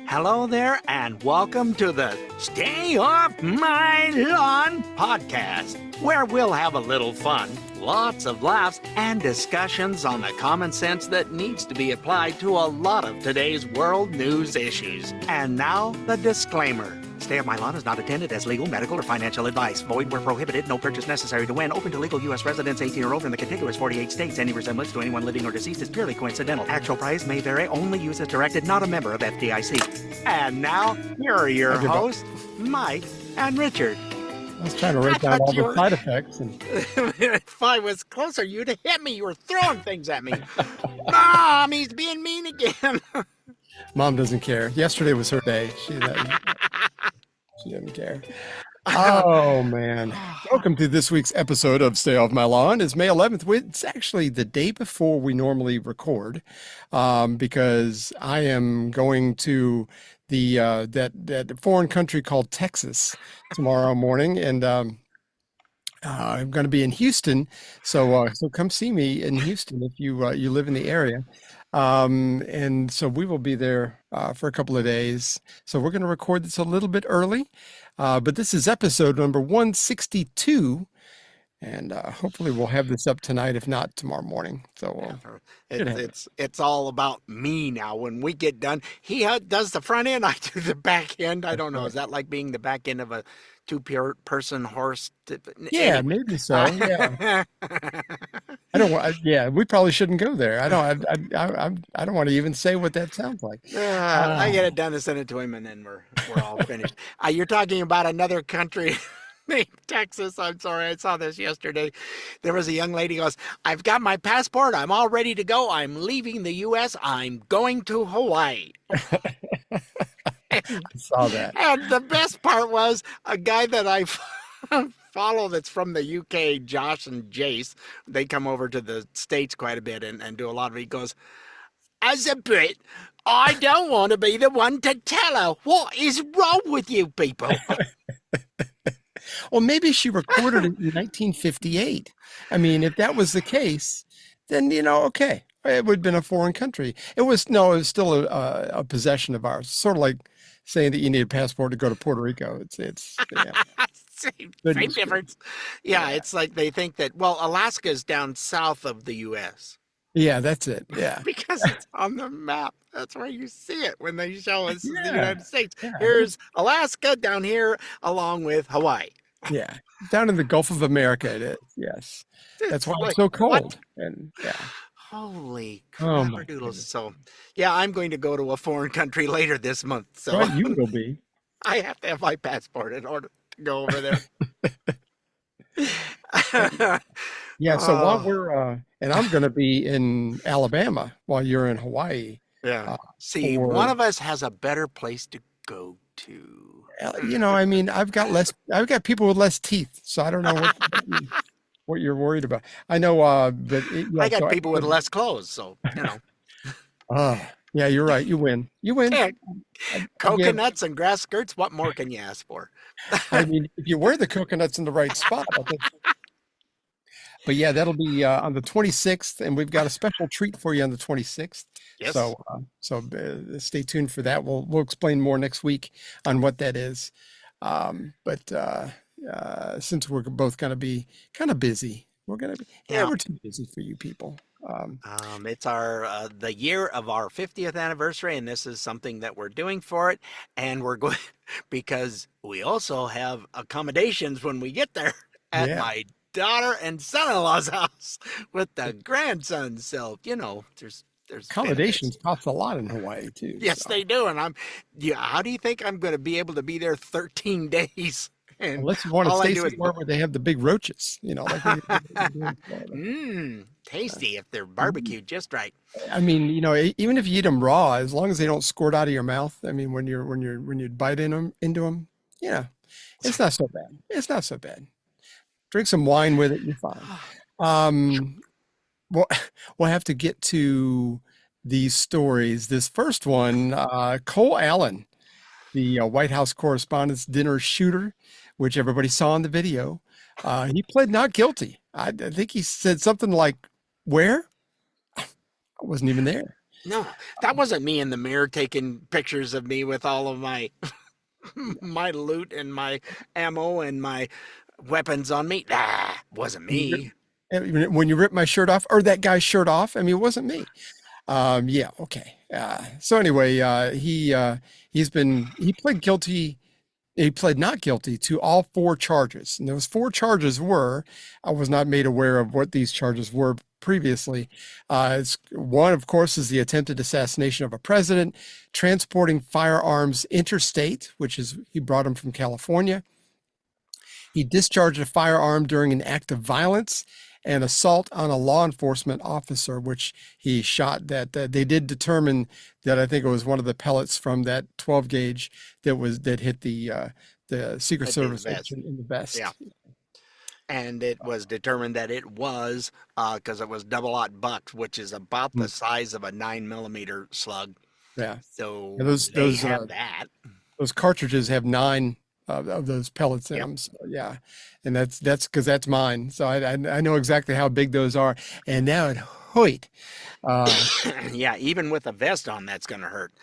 Hello there, and welcome to the Stay Off My Lawn podcast, where we'll have a little fun, lots of laughs, and discussions on the common sense that needs to be applied to a lot of today's world news issues. And now, the disclaimer. Stay Off My Lawn is not intended as legal, medical, or financial advice. Void where prohibited. No purchase necessary to win. Open to legal U.S. residents 18 or older in the contiguous 48 states. Any resemblance to anyone living or deceased is purely coincidental. Actual price may vary. Only use as directed. Not a member of FDIC. And now, here are your hosts, Mike and Richard. I was trying to write down all the side effects. And... If I was closer, you'd have hit me. You were throwing things at me. Mom, he's being mean again. Mom doesn't care. Yesterday was her day. She didn't care. Oh, man. Welcome to this week's episode of Stay Off My Lawn. It's May 11th. It's actually the day before we normally record because I am going to that foreign country called Texas tomorrow morning, and I'm going to be in Houston. So come see me in Houston if you live in the area. And so we will be there for a couple of days. So we're going to record this a little bit early, but this is episode number 162, and hopefully we'll have this up tonight, if not tomorrow morning. So it's all about me now. When we get done, he does the front end, I do the back end. I don't know. Is that like being the back end of a two-person horse? Yeah, maybe so. Yeah. I don't want. Yeah, we probably shouldn't go there. I don't want to even say what that sounds like. I get it done and send it to him, and then we're all finished. You're talking about another country named Texas. I'm sorry, I saw this yesterday. There was a young lady who goes, "I've got my passport. I'm all ready to go. I'm leaving the U.S. I'm going to Hawaii." I saw that. And the best part was a guy that I follow that's from the UK, Josh and Jace. They come over to the States quite a bit and do a lot of it. He goes, "As a Brit, I don't want to be the one to tell her. What is wrong with you people?" Well, maybe she recorded it in 1958. I mean, if that was the case, then, okay. It would have been a foreign country. It was still a possession of ours. Sort of like saying that you need a passport to go to Puerto Rico. It's same difference. Yeah, it's like they think that, well, Alaska is down south of the U.S. Yeah, that's it. Yeah. Because it's on the map. That's where you see it when they show us the United States. Yeah. Here's Alaska down here along with Hawaii. Yeah. Down in the Gulf of America it is. Yes. That's why it's so cold. What? And yeah. Holy crap-a-doodles. So, yeah, I'm going to go to a foreign country later this month. So right, you will be. I have to have my passport in order to go over there. Yeah, so while we're, and I'm going to be in Alabama while you're in Hawaii. Yeah. See, one of us has a better place to go to. I mean, I've got people with less teeth, so I don't know what you're worried about. I know, but I got people with less clothes, so yeah, you're right. You win. Yeah. Coconuts and grass skirts. What more can you ask for? I mean, if you wear the coconuts in the right spot, I think. But yeah, that'll be on the 26th, and we've got a special treat for you on the 26th. Yes. So stay tuned for that. We'll explain more next week on what that is. But since we're both going to be kind of busy, we're too busy for you people. It's our the year of our 50th anniversary, and this is something that we're doing for it, and we're going because we also have accommodations when we get there at my daughter and son-in-law's house with the grandson. So there's accommodations cost a lot in Hawaii too. Yes, they do, and how do you think I'm going to be able to be there 13 days? And unless you want to stay somewhere where they have the big roaches, like tasty if they're barbecued just right. I mean, even if you eat them raw, as long as they don't squirt out of your mouth. I mean, when you bite into them, it's not so bad. It's not so bad. Drink some wine with it, you're fine. We'll have to get to these stories. This first one, Cole Allen, the White House Correspondents' Dinner shooter, which everybody saw in the video, he pled not guilty. I think he said something like, "Where?" I wasn't even there. No, that wasn't me in the mirror taking pictures of me with all of my my loot and my ammo and my weapons on me. Ah, wasn't When you rip, me. when you rip my shirt off, or that guy's shirt off, I mean, it wasn't me. Yeah, okay. So anyway, he pled guilty. He pled not guilty to all four charges. And those four charges were, I was not made aware of what these charges were previously. One, of course, is the attempted assassination of a president, transporting firearms interstate, which is, he brought them from California. He discharged a firearm during an act of violence, and assault on a law enforcement officer, which he shot. They did determine that I think it was one of the pellets from that 12 gauge that hit the Secret Service agent in the vest. Yeah. And it was determined that it was because it was double-aught buck, which is about the size of a 9mm slug. Yeah. So those have that. Those cartridges have 9 of those pellets in them. So, yeah, and that's because that's mine. So I know exactly how big those are. And now it hoit. Yeah, even with a vest on, that's going to hurt.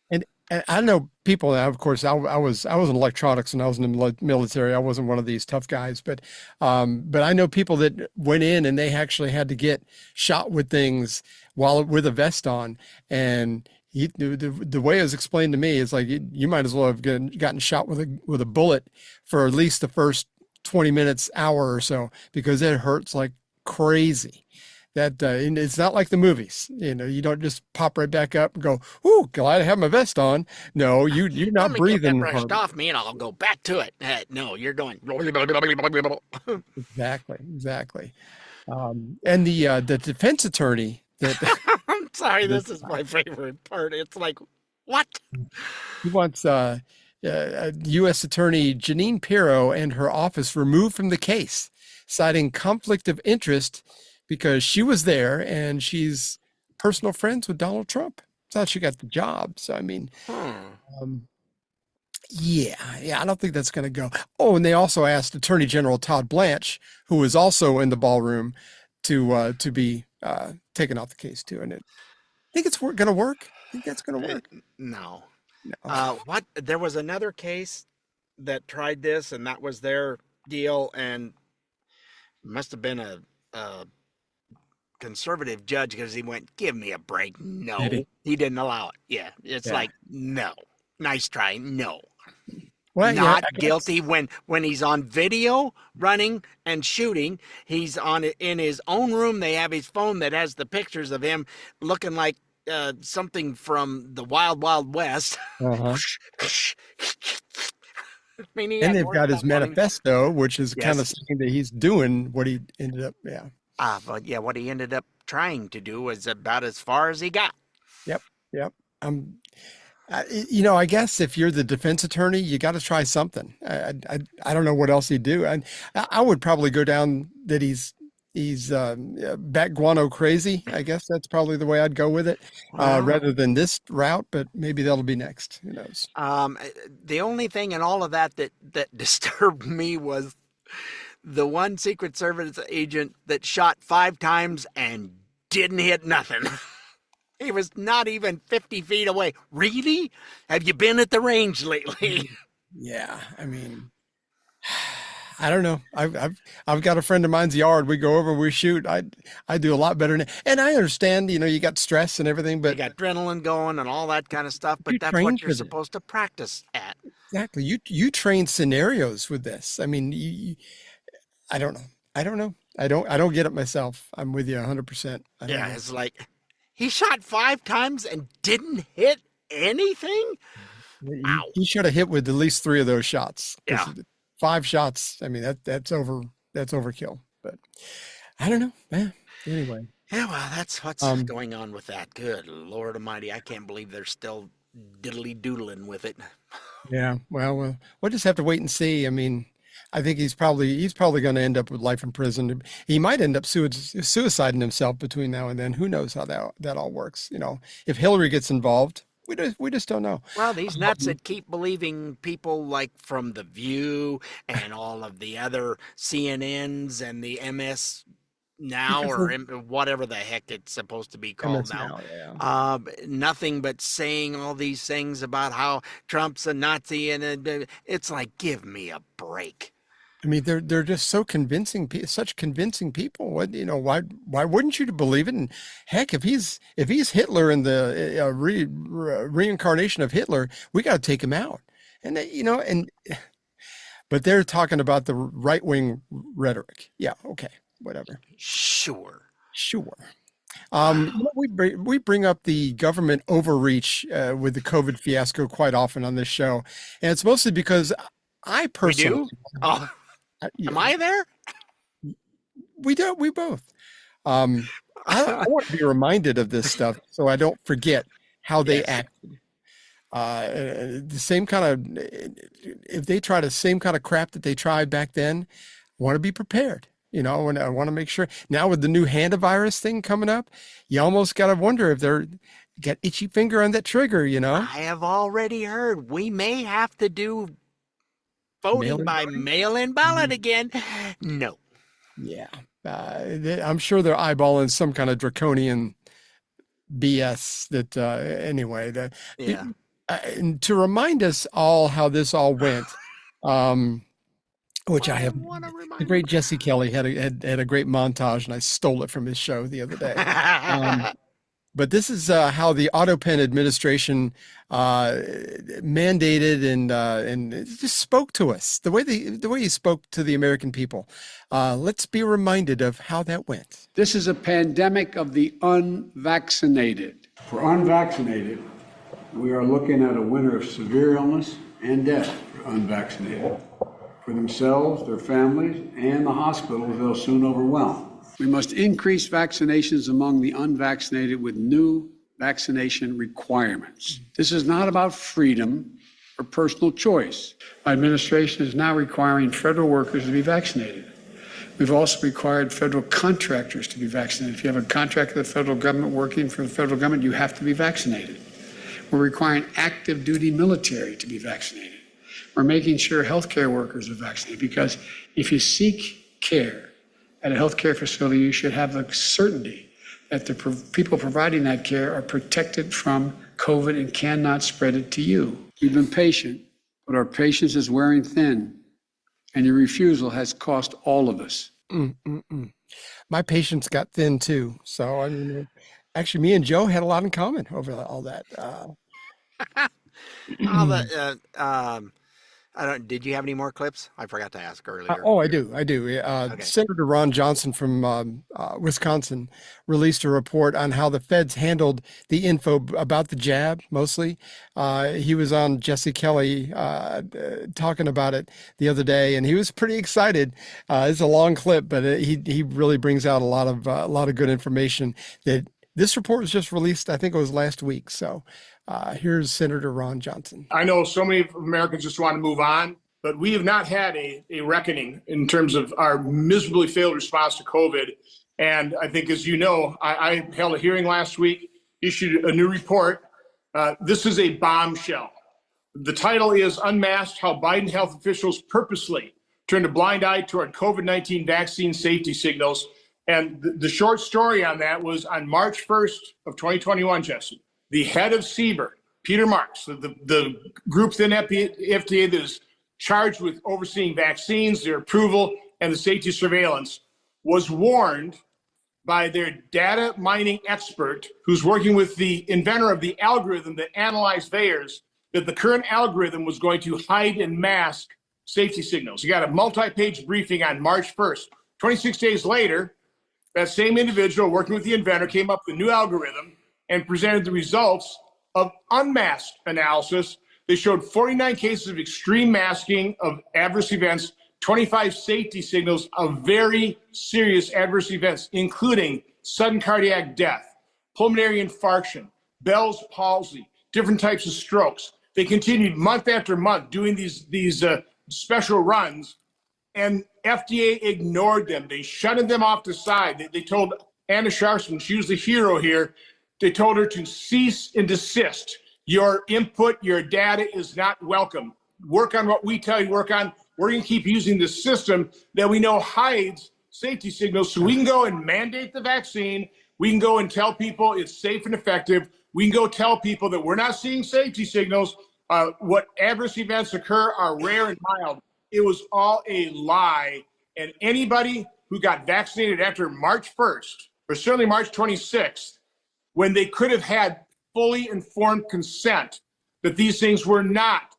And I know people. Of course, I was in electronics and I was in the military. I wasn't one of these tough guys, but I know people that went in and they actually had to get shot with things with a vest on. And the way it was explained to me is like you might as well have gotten shot with a bullet for at least the first 20 minutes, hour or so, because it hurts like crazy. And it's not like the movies. You don't just pop right back up and go, "Ooh, glad I have my vest on." No, you're not breathing. Get that brushed off me, and I'll go back to it. No, you're going. Exactly. And the defense attorney that. I'm sorry, this is my favorite part. It's like, what? He wants U.S. Attorney Janine Pirro and her office removed from the case, citing conflict of interest because she was there and she's personal friends with Donald Trump. That's how she got the job. So, I mean, yeah, I don't think that's going to go. Oh, and they also asked Attorney General Todd Blanche, who was also in the ballroom, to be taken off the case too. And I think it's going to work. I think that's going to work. No. What? There was another case that tried this, and that was their deal, and must have been a conservative judge because he went, "Give me a break." No, he didn't allow it. Yeah, it's like, no. Nice try. No. Well, not guilty when he's on video running and shooting. He's in his own room. They have his phone that has the pictures of him looking like something from the Wild Wild West. I mean, and they've got his manifesto, which is kind of saying that he's doing what he ended up. Yeah. But yeah, what he ended up trying to do was about as far as he got. Yep. I guess if you're the defense attorney, you got to try something. I don't know what else he'd do. I would probably go down that he's bat guano crazy. I guess that's probably the way I'd go with it, rather than this route. But maybe that'll be next. Who knows? The only thing in all of that disturbed me was the one Secret Service agent that shot 5 times and didn't hit nothing. He was not even 50 feet away. Really? Have you been at the range lately? Yeah, I mean, I don't know. I've got a friend of mine's yard. We go over, we shoot. I do a lot better than, and I understand. You got stress and everything, but you got adrenaline going and all that kind of stuff. But that's what you're supposed to practice at. Exactly. You train scenarios with this. I mean, I don't know. I don't get it myself. I'm with you 100%. Yeah, it's like. He shot 5 times and didn't hit anything? Wow. He should have hit with at least 3 of those shots. Yeah. 5 shots. I mean, that's overkill. But I don't know. Anyway. Yeah, well, that's what's going on with that. Good Lord Almighty. I can't believe they're still diddly doodling with it. Yeah. Well, we'll just have to wait and see. I mean, I think he's probably going to end up with life in prison. He might end up suiciding himself between now and then. Who knows how that all works? If Hillary gets involved, we just don't know. Well, these nuts that keep believing people like from The View and all of the other CNNs and the now, Because or whatever the heck it's supposed to be called MS now. yeah. Nothing but saying all these things about how Trump's a Nazi, and it's like, give me a break. I mean, they're just so convincing, such convincing people. What, why wouldn't you believe it? And heck, if he's Hitler and the reincarnation of Hitler, we got to take him out. And but they're talking about the right wing rhetoric. Yeah, okay, whatever. Sure. We bring up the government overreach with the COVID fiasco quite often on this show, and it's mostly because I personally. We do? Oh. Yeah. Am I there? We do. We both. I want to be reminded of this stuff so I don't forget how they acted. The same kind of, if they try the same kind of crap that they tried back then, I want to be prepared. And I want to make sure. Now with the new hantavirus thing coming up, you almost got to wonder if they're got itchy finger on that trigger. I have already heard we may have to do voting by mail-in ballot again. No. Yeah. I'm sure they're eyeballing some kind of draconian BS that, anyway. And to remind us all how this all went, which I have, the great Jesse Kelly had a great montage, and I stole it from his show the other day. But this is how the AutoPen administration mandated and just spoke to us the way he spoke to the American people. Let's be reminded of how that went. This is a pandemic of the unvaccinated. For unvaccinated, we are looking at a winter of severe illness and death for unvaccinated. For themselves, their families, and the hospitals they'll soon overwhelm. We must increase vaccinations among the unvaccinated with new vaccination requirements. This is not about freedom or personal choice. My administration is now requiring federal workers to be vaccinated. We've also required federal contractors to be vaccinated. If you have a contract with the federal government working for the federal government, you have to be vaccinated. We're requiring active duty military to be vaccinated. We're making sure healthcare workers are vaccinated, because if you seek care at a healthcare facility, you should have the certainty that the people providing that care are protected from COVID and cannot spread it to you. We've been patient, but our patience is wearing thin, and your refusal has cost all of us. My patience got thin too. So, I mean, actually, me and Joe had a lot in common over all that. Did you have any more clips? I forgot to ask earlier. I do. Okay. Senator Ron Johnson from Wisconsin released a report on how the feds handled the info about the jab, mostly. He was on Jesse Kelly talking about it the other day, and he was pretty excited. It's a long clip, but he really brings out a lot of good information. That this report was just released, I think it was last week. So here's Senator Ron Johnson. I know so many Americans just want to move on, but we have not had a reckoning in terms of our miserably failed response to COVID. And I think, as you know, I held a hearing last week, issued a new report. This is a bombshell. The title is Unmasked: How Biden Health Officials Purposely Turned a Blind Eye Toward COVID-19 Vaccine Safety Signals. And the short story on that was on March 1st of 2021, Jesse. The head of CBER, Peter Marks, the group within FDA that is charged with overseeing vaccines, their approval, and the safety surveillance, was warned by their data mining expert, who's working with the inventor of the algorithm that analyzed VAERS, that the current algorithm was going to hide and mask safety signals. You got a multi-page briefing on March 1st. 26 days later, that same individual working with the inventor came up with a new algorithm and presented the results of unmasked analysis. They showed 49 cases of extreme masking of adverse events, 25 safety signals of very serious adverse events, including sudden cardiac death, pulmonary infarction, Bell's palsy, different types of strokes. They continued month after month doing these special runs, and FDA ignored them. They shutted them off the side. They told Anna Sharpson, she was the hero here, they told her to cease and desist. Your input, your data is not welcome. Work on what we tell you to work on. We're going to keep using the system that we know hides safety signals so we can go and mandate the vaccine. We can go and tell people it's safe and effective. We can go tell people that we're not seeing safety signals. What adverse events occur are rare and mild. It was all a lie. And anybody who got vaccinated after March 1st, or certainly March 26th, when they could have had fully informed consent that these things were not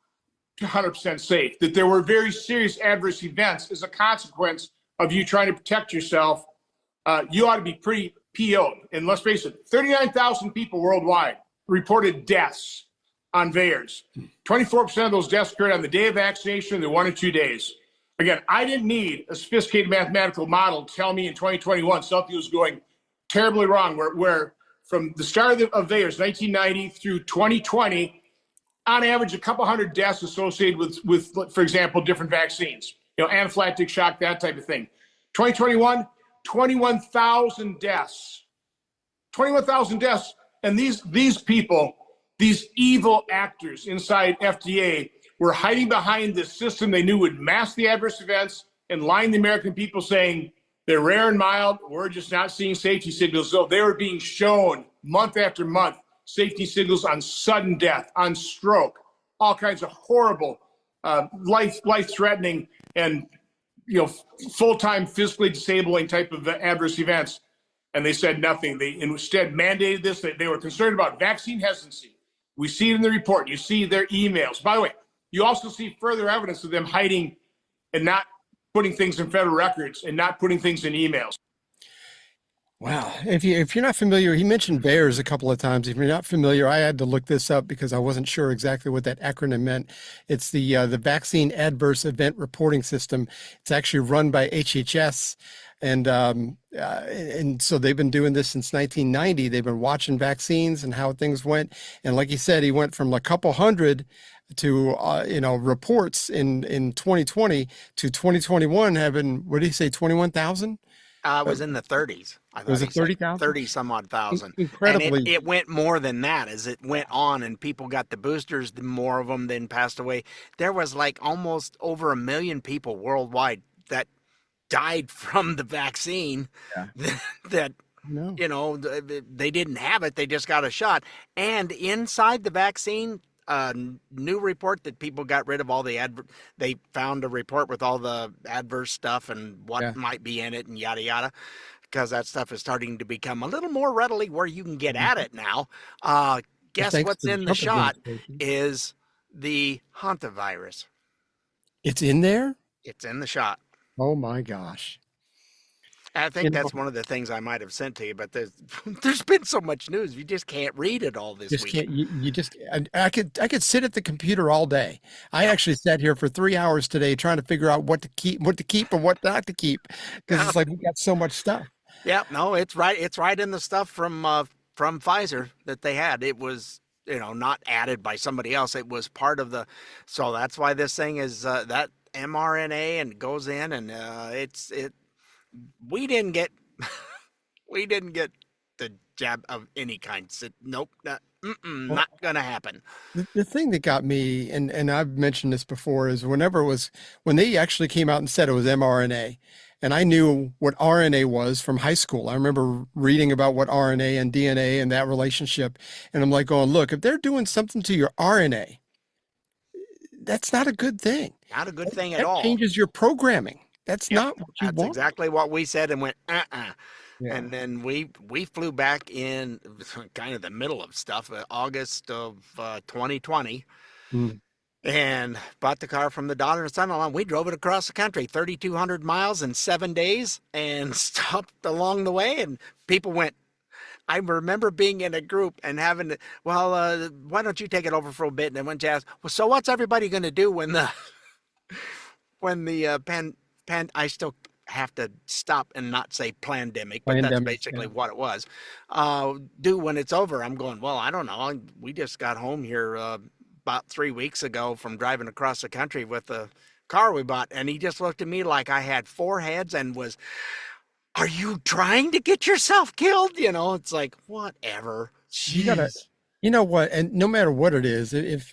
100% safe, that there were very serious adverse events as a consequence of you trying to protect yourself, you ought to be pretty PO'd. And let's face it, 39,000 people worldwide reported deaths on VAERS. 24% of those deaths occurred on the day of vaccination, the 1 or 2 days. Again, I didn't need a sophisticated mathematical model to tell me in 2021 something was going terribly wrong, where from the start of VAERS, 1990 through 2020, on average, a couple hundred deaths associated with, for example, different vaccines, anaphylactic shock, that type of thing. 2021, 21,000 deaths. 21,000 deaths. And these people, these evil actors inside FDA, were hiding behind this system they knew would mask the adverse events and lying the American people saying they're rare and mild. We're just not seeing safety signals. So they were being shown month after month safety signals on sudden death, on stroke, all kinds of horrible, life-threatening and full-time physically disabling type of adverse events. And they said nothing. They instead mandated this. They were concerned about vaccine hesitancy. We see it in the report. You see their emails. By the way, you also see further evidence of them hiding and not putting things in federal records and not putting things in emails. Wow. If you're not familiar, he mentioned VAERS a couple of times. If you're not familiar, I had to look this up because I wasn't sure exactly what that acronym meant. It's the Vaccine Adverse Event Reporting System. It's actually run by HHS. And so they've been doing this since 1990. They've been watching vaccines and how things went. And like he said, he went from a couple hundred to, reports in 2020 to 2021 having, what did he say, 21,000? It was in the 30s. Was it 30,000? 30 some odd thousand. Incredibly. And it went more than that as it went on and people got the boosters, the more of them then passed away. There was like almost over 1 million people worldwide that died from the vaccine that they didn't have it. They just got a shot. And inside the vaccine, new report that people got rid of all the they found a report with all the adverse stuff and what might be in it and yada yada, because that stuff is starting to become a little more readily where you can get at it now. Guess what's in the shot is the hantavirus. It's in there? It's in the shot. Oh my gosh. I think that's one of the things I might have sent to you, but there's been so much news. You just can't read it all this week. I could sit at the computer all day. I actually sat here for 3 hours today trying to figure out what to keep and what not to keep, because it's like we got so much stuff. Yeah, no, it's right. It's right in the stuff from Pfizer that they had. It was, not added by somebody else. It was part of so that's why this thing is that mRNA and goes in and we didn't get the jab of any kind. Said, nope, not going to happen. The thing that got me, and I've mentioned this before, is when they actually came out and said it was mRNA, and I knew what RNA was from high school. I remember reading about what RNA and DNA and that relationship, and I'm like going, look, if they're doing something to your RNA, that's not a good thing. Not a good thing at all. That changes your programming. That's not what you want. That's exactly what we said and went, Yeah. Yeah. And then we flew back in kind of the middle of stuff, August of 2020, and bought the car from the daughter and son-in-law. We drove it across the country, 3,200 miles in 7 days, and stopped along the way. And people went, I remember being in a group and having to, why don't you take it over for a bit? And then went to ask, well, so what's everybody going to do when the I still have to stop and not say pandemic, but that's basically what it was. Do when it's over. I'm going, well, I don't know. We just got home here about 3 weeks ago from driving across the country with the car we bought. And he just looked at me like I had 4 heads and was, are you trying to get yourself killed? It's like, whatever. You know what? And no matter what it is, if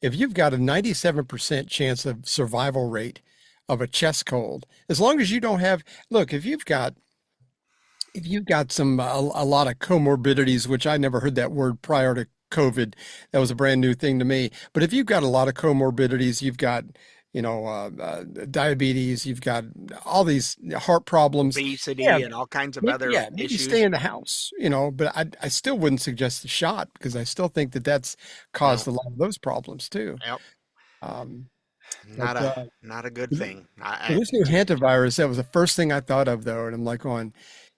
you've got a 97% chance of survival rate of a chest cold. As long as you don't have, look, if you've got some a lot of comorbidities, which I never heard that word prior to COVID, that was a brand new thing to me. But if you've got a lot of comorbidities, you've got diabetes, you've got all these heart problems, Obesity yeah, and all kinds of other maybe issues. stay in the house, but I still wouldn't suggest the shot because I still think that's caused a lot of those problems too. Yep. Um, Not but, a good thing. so this new hantavirus, that was the first thing I thought of though. And I'm like going,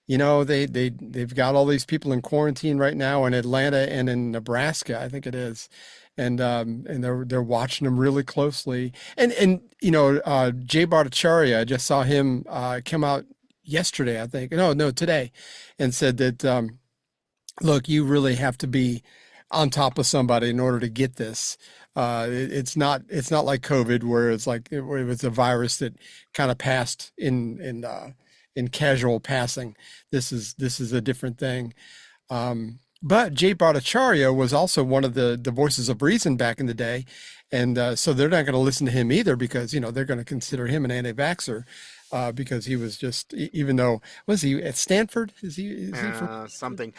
they've got all these people in quarantine right now in Atlanta and in Nebraska, I think it is. And they're watching them really closely. And Jay Bhattacharya, I just saw him come out yesterday, I think. No, today, and said that look, you really have to be on top of somebody in order to get this. It's not like COVID where it was a virus that kind of passed in casual passing. This is a different thing. But Jay Bhattacharya was also one of the voices of reason back in the day. And so they're not going to listen to him either because, they're going to consider him an anti-vaxxer because he was just, even though, was he at Stanford? Is he something?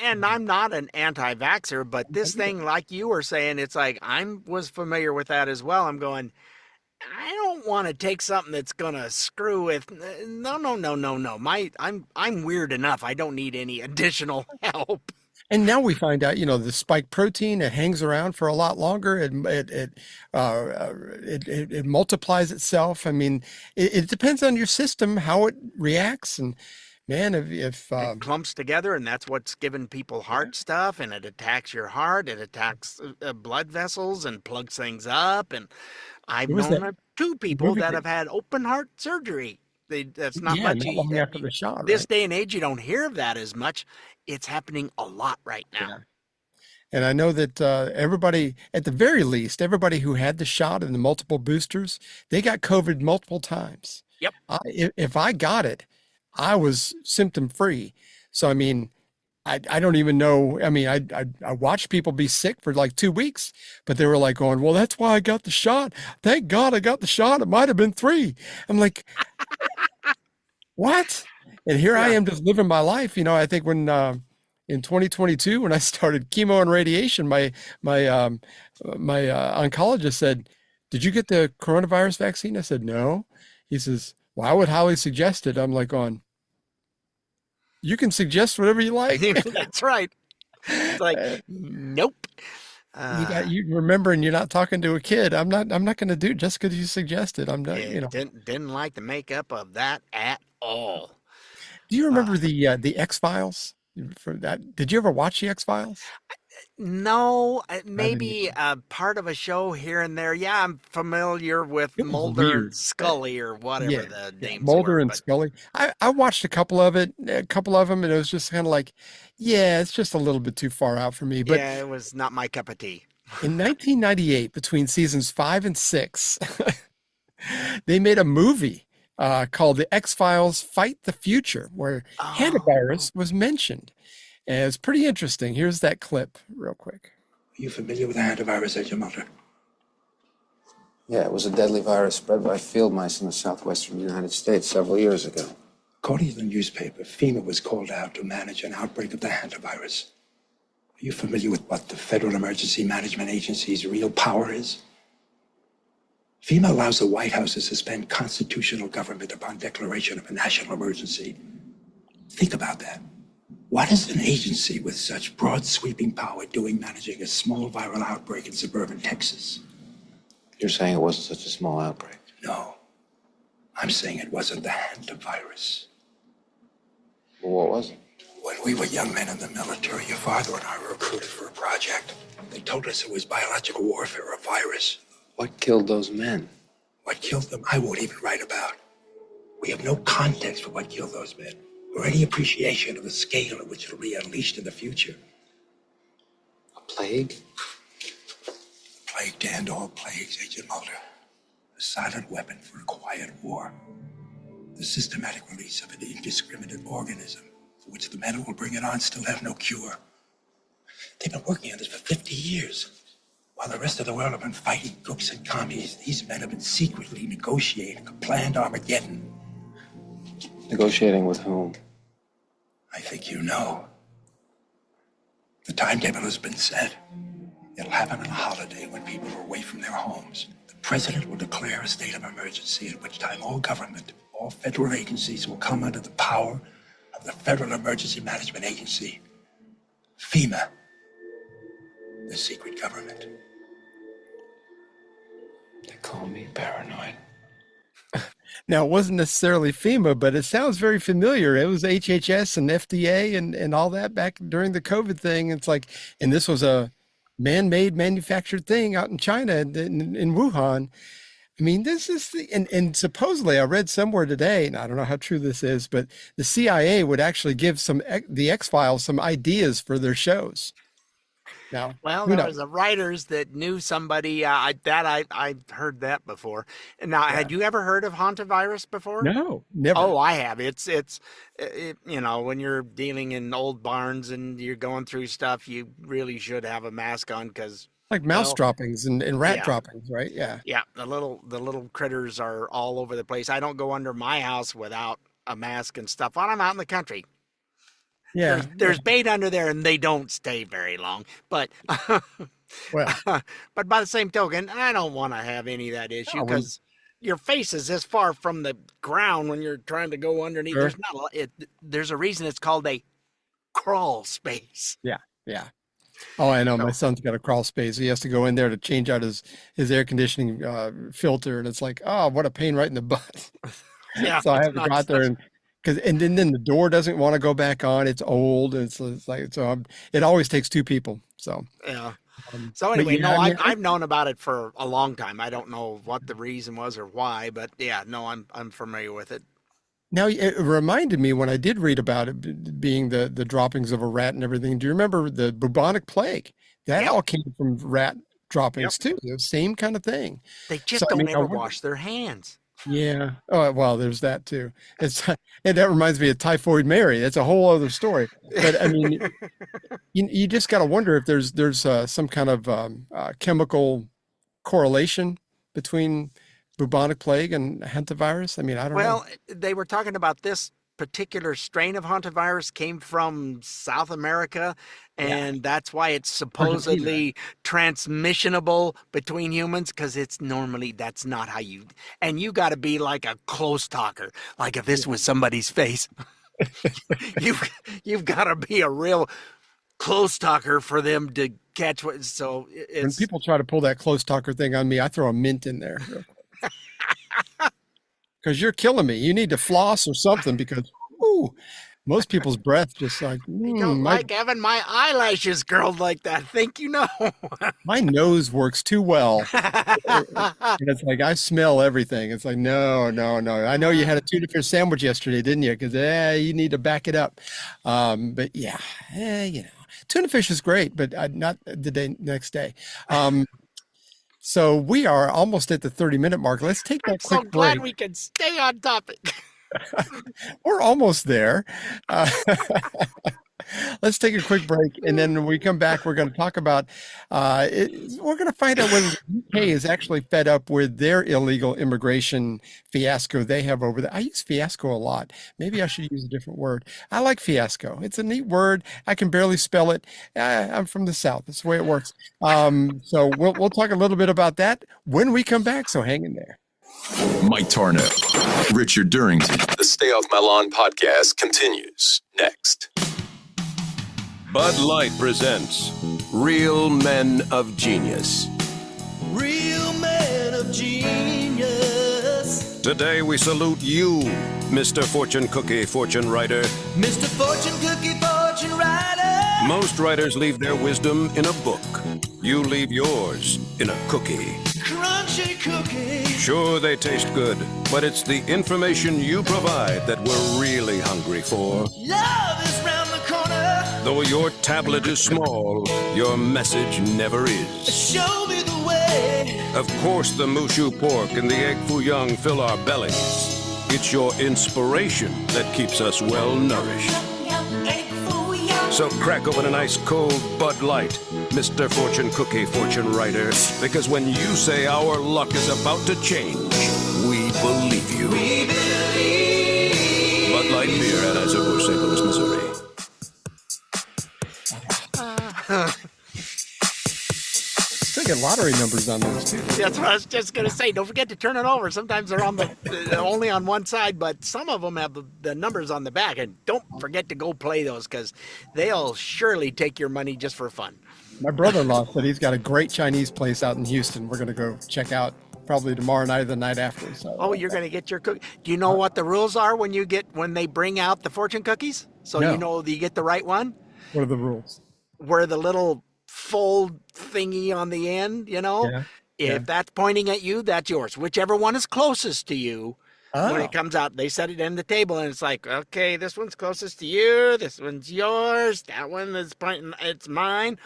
And I'm not an anti-vaxxer, but this thing, like you were saying, it's like was familiar with that as well. I'm going, I don't want to take something that's gonna screw with. No. I'm weird enough. I don't need any additional help. And now we find out, the spike protein, it hangs around for a lot longer. It multiplies itself. I mean, it depends on your system, how it reacts. And man, if it clumps together, and that's what's giving people heart stuff, and it attacks your heart, it attacks blood vessels and plugs things up. And I've known two people that have had open heart surgery. That's not much. Not long after the shot. This day and age, you don't hear of that as much. It's happening a lot right now. Yeah. And I know that everybody, at the very least, everybody who had the shot and the multiple boosters, they got COVID multiple times. Yep. If I got it, I was symptom free. So, I mean, I don't even know. I mean, I watched people be sick for like 2 weeks, but they were like going, well, that's why I got the shot. Thank God I got the shot. It might have been 3. I'm like, what? And here I am just living my life. I think when in 2022, when I started chemo and radiation, my oncologist said, did you get the coronavirus vaccine? I said, no. He says, well, I would highly suggest it. I'm like you can suggest whatever you like. That's right. It's like, nope. You remembering you're not talking to a kid. I'm not going to do it just because you suggested. I'm not. Didn't like the makeup of that at all. Do you remember the X-Files? For that, did you ever watch the X-Files? No, maybe part of a show here and there. Yeah, I'm familiar with Mulder and Scully or whatever the names Mulder were, and Scully. I watched a couple of them, and it was just kind of like, it's just a little bit too far out for me. But yeah, it was not my cup of tea. In 1998, between seasons 5 and 6, they made a movie called The X-Files Fight the Future, where hantavirus was mentioned. And it's pretty interesting. Here's that clip real quick. Are you familiar with the hantavirus at your mother? Yeah, it was a deadly virus spread by field mice in the southwestern United States several years ago. According to the newspaper, FEMA was called out to manage an outbreak of the hantavirus. Are you familiar with what the Federal Emergency Management Agency's real power is? FEMA allows the White House to suspend constitutional government upon declaration of a national emergency. Think about that. What is an agency with such broad sweeping power doing managing a small viral outbreak in suburban Texas? You're saying it wasn't such a small outbreak? No. I'm saying it wasn't the hantavirus. Well, what was it? When we were young men in the military, your father and I were recruited for a project. They told us it was biological warfare, a virus. What killed those men? What killed them, I won't even write about. We have no context for what killed those men, or any appreciation of the scale at which it'll be unleashed in the future. A plague? A plague to end all plagues, Agent Mulder. A silent weapon for a quiet war. The systematic release of an indiscriminate organism for which the men who will bring it on still have no cure. They've been working on this for 50 years. While the rest of the world have been fighting crooks and commies, these men have been secretly negotiating a planned Armageddon. Negotiating with whom? I think you know. The timetable has been set. It'll happen on a holiday when people are away from their homes. The president will declare a state of emergency, at which time all government, all federal agencies will come under the power of the Federal Emergency Management Agency, FEMA, the secret government. They call me paranoid. Now, it wasn't necessarily FEMA, but it sounds very familiar. It was HHS and FDA and all that back during the COVID thing. It's like, and this was a man-made manufactured thing out in China in Wuhan. I mean, this is and supposedly I read somewhere today, and I don't know how true this is, but the CIA would actually give the X-Files some ideas for their shows. Now, well, there was a writers that knew somebody I heard that before. Now, had you ever heard of hantavirus before? No, never. Oh, I have. It's you know, when you're dealing in old barns and you're going through stuff, you really should have a mask on because like mouse droppings and rat droppings, right? Yeah. Yeah, the little critters are all over the place. I don't go under my house without a mask and stuff on. I'm out in the country. Yeah, there's bait under there, and they don't stay very long. But, well, but by the same token, I don't want to have any of that issue because your face is this far from the ground when you're trying to go underneath. Sure. There's a reason it's called a crawl space. Yeah. Oh, I know. My son's got a crawl space. He has to go in there to change out his air conditioning filter, and it's like, oh, what a pain right in the butt. Yeah. So I have to go out there and then the door doesn't want to go back on. It's old. It's like, so it always takes two people. So, yeah. So anyway, I've known about it for a long time. I don't know what the reason was or why, but yeah, no, I'm familiar with it. Now, it reminded me when I did read about it being the droppings of a rat and everything. Do you remember the bubonic plague? That all came from rat droppings too. The same kind of thing. They just don't ever wash their hands. Yeah. Oh, well, there's that too. And that reminds me of Typhoid Mary. That's a whole other story. But I mean, you just got to wonder if there's some kind of chemical correlation between bubonic plague and hantavirus. I mean, I don't know. Well, they were talking about this particular strain of hantavirus came from South America, and that's why it's supposedly transmissionable between humans, because that's not how you got to be like a close talker. Like if this was somebody's face, you've got to be a real close talker for them to catch what. So when people try to pull that close talker thing on me, I throw a mint in there. Because you're killing me. You need to floss or something because, most people's breath just like, Gavin, my eyelashes curled like that. Think you know. My nose works too well. And it's like, I smell everything. It's like, no. I know you had a tuna fish sandwich yesterday, didn't you? Because you need to back it up. But yeah, tuna fish is great, but not the next day. So we are almost at the 30-minute mark. Let's take that quick break. I'm so glad we can stay on topic. We're almost there. Let's take a quick break, and then when we come back, we're going to talk about we're going to find out whether the UK is actually fed up with their illegal immigration fiasco they have over there. I use fiasco a lot. Maybe I should use a different word. I like fiasco. It's a neat word. I can barely spell it. I'm from the South. That's the way it works. So we'll talk a little bit about that when we come back. So hang in there. Mike Tarnow, Richard Durrington. The Stay Off My Lawn podcast continues next. Bud Light presents Real Men of Genius. Real Men of Genius. Today we salute you, Mr. Fortune Cookie, Fortune Writer. Mr. Fortune Cookie, Fortune Writer. Most writers leave their wisdom in a book. You leave yours in a cookie. Crunchy cookie. Sure, they taste good, but it's the information you provide that we're really hungry for. Love is round the corner. Though your tablet is small, your message never is. Show me the way. Of course, the Mushu pork and the egg foo young fill our bellies. It's your inspiration that keeps us well nourished. So crack open an ice cold Bud Light, Mr. Fortune Cookie Fortune Writer, because when you say our luck is about to change, we believe you. We believe. Bud Light Beer, Anheuser-Busch, St. Louis, Missouri. Still get lottery numbers on those too. That's what I was just going to say. Don't forget to turn it over. Sometimes they're on only on one side, but some of them have the numbers on the back. And don't forget to go play those because they'll surely take your money just for fun. My brother-in-law said he's got a great Chinese place out in Houston. We're going to go check out probably tomorrow night or the night after. So. Oh, you're going to get your cookie. Do you know what the rules are when they bring out the fortune cookies? So No. you know you get the right one? What are the rules? Where the little fold thingy on the end, Yeah. if that's pointing at you, that's yours. Whichever one is closest to you, when it comes out, they set it in the table and it's like, okay, this one's closest to you, this one's yours, that one is pointing, it's mine.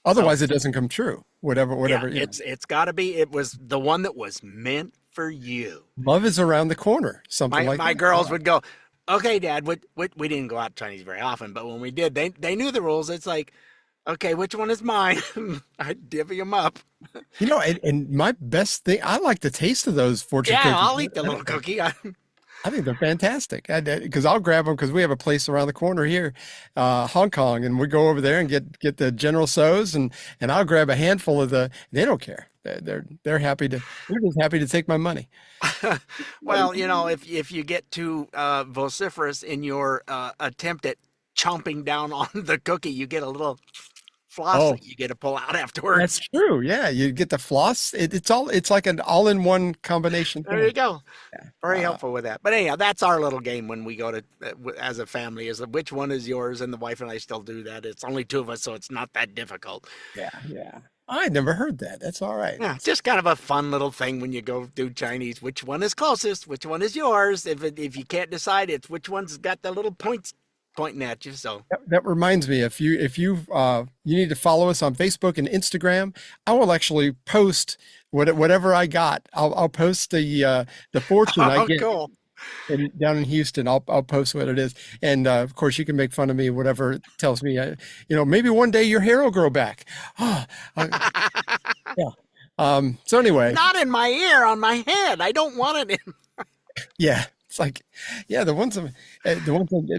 Otherwise, it doesn't come true. Whatever. Yeah, it's got to be. It was the one that was meant for you. Love is around the corner. Something like my that. girls would go, okay, Dad. We didn't go out Chinese very often, but when we did, they knew the rules. It's like, okay, which one is mine? I'd divvy them up. And my best thing, I like the taste of those fortune cookies. Yeah, I'll eat the little cookie. I think they're fantastic because I'll grab them because we have a place around the corner here, Hong Kong, and we go over there and get the General Tso's and I'll grab a handful of they don't care. They're happy they're just happy to take my money. Well, if you get too vociferous in your attempt at chomping down on the cookie, you get a little floss that you get to pull out afterwards. That's true. Yeah, you get the floss. It's like an all-in-one combination. There you go. Yeah. Very helpful with that. But anyhow, that's our little game when we go to as a family is which one is yours, and the wife and I still do that. It's only two of us, so it's not that difficult. Yeah. I never heard that. That's all right. Yeah, it's just kind of a fun little thing when you go do Chinese. Which one is closest? Which one is yours? If you can't decide, it's which one's got the little points pointing at you. So that reminds me, if you need to follow us on Facebook and Instagram, I will actually post whatever I got. I'll post the fortune I get. Cool. Down in Houston, I'll post what it is, and of course you can make fun of me, whatever it tells me. Maybe one day your hair will grow back. Yeah. So anyway, not in my ear, on my head. I don't want it in. Yeah. It's like, the ones in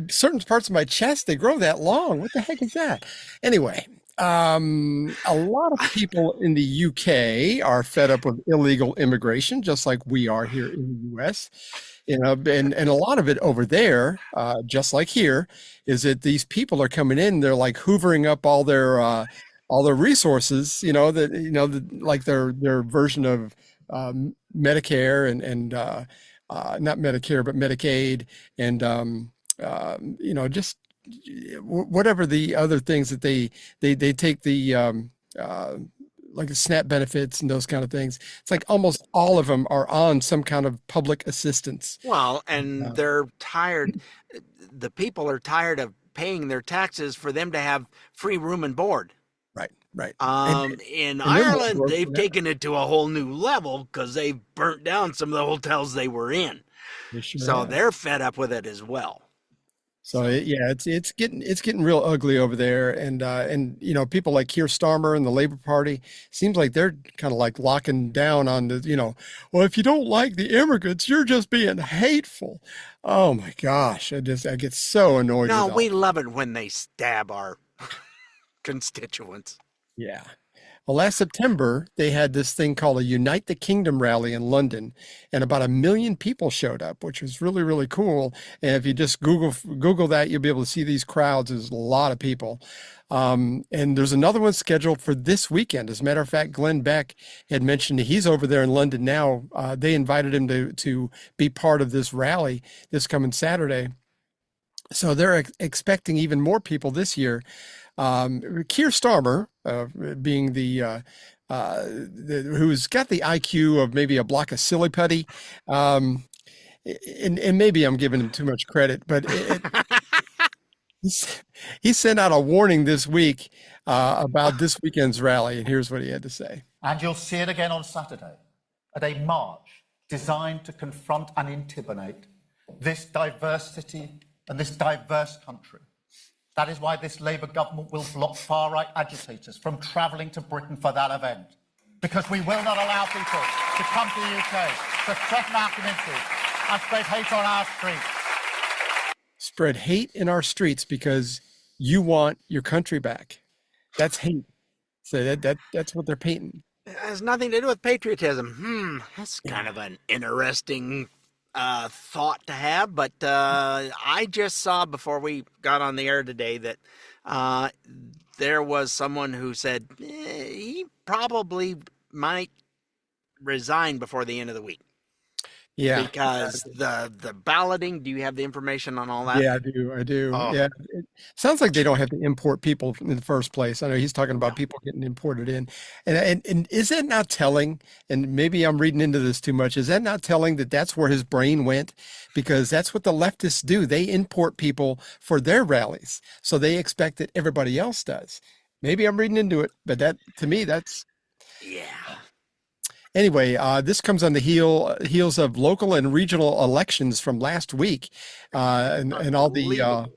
certain parts of my chest, they grow that long. What the heck is that? Anyway, a lot of people in the UK are fed up with illegal immigration, just like we are here in the U.S. And a lot of it over there, just like here, is that these people are coming in. They're like hoovering up all their resources. Like their version of Medicare and not Medicare, but Medicaid, and just whatever the other things that they take the like the SNAP benefits and those kind of things. It's like almost all of them are on some kind of public assistance. Well, and they're tired. The people are tired of paying their taxes for them to have free room and board. Right. In Ireland, they've taken it to a whole new level because they've burnt down some of the hotels they were in. They're fed up with it as well. So it's getting real ugly over there, and people like Keir Starmer and the Labor Party seems like they're kind of like locking down on the well, if you don't like the immigrants, you're just being hateful. Oh my gosh, I get so annoyed. No, we love it when they stab our constituents. Yeah. Well, last September, they had this thing called a Unite the Kingdom rally in London, and about 1 million people showed up, which was really, really cool. And if you just Google that, you'll be able to see these crowds. There's a lot of people. And there's another one scheduled for this weekend. As a matter of fact, Glenn Beck had mentioned that he's over there in London now. They invited him to be part of this rally this coming Saturday. So they're expecting even more people this year. Keir Starmer, being who's got the IQ of maybe a block of silly putty, and maybe I'm giving him too much credit, but he sent out a warning this week about this weekend's rally, and here's what he had to say. And you'll see it again on Saturday at a march designed to confront and intimidate this diversity and this diverse country. That is why this Labour government will block far-right agitators from travelling to Britain for that event. Because we will not allow people to come to the UK to threaten our communities and spread hate on our streets. Spread hate in our streets because you want your country back. That's hate. So that's what they're painting. It has nothing to do with patriotism. That's kind of an interesting thought to have, but I just saw before we got on the air today that there was someone who said he probably might resign before the end of the week. Yeah. Because the balloting, do you have the information on all that? Yeah, I do. Oh. Yeah. It sounds like they don't have to import people in the first place. I know he's talking about people getting imported in. And is that not telling, and maybe I'm reading into this too much, is that not telling that that's where his brain went? Because that's what the leftists do. They import people for their rallies. So they expect that everybody else does. Maybe I'm reading into it, but that, to me, that's... Yeah. Anyway, this comes on the heels of local and regional elections from last week, and all the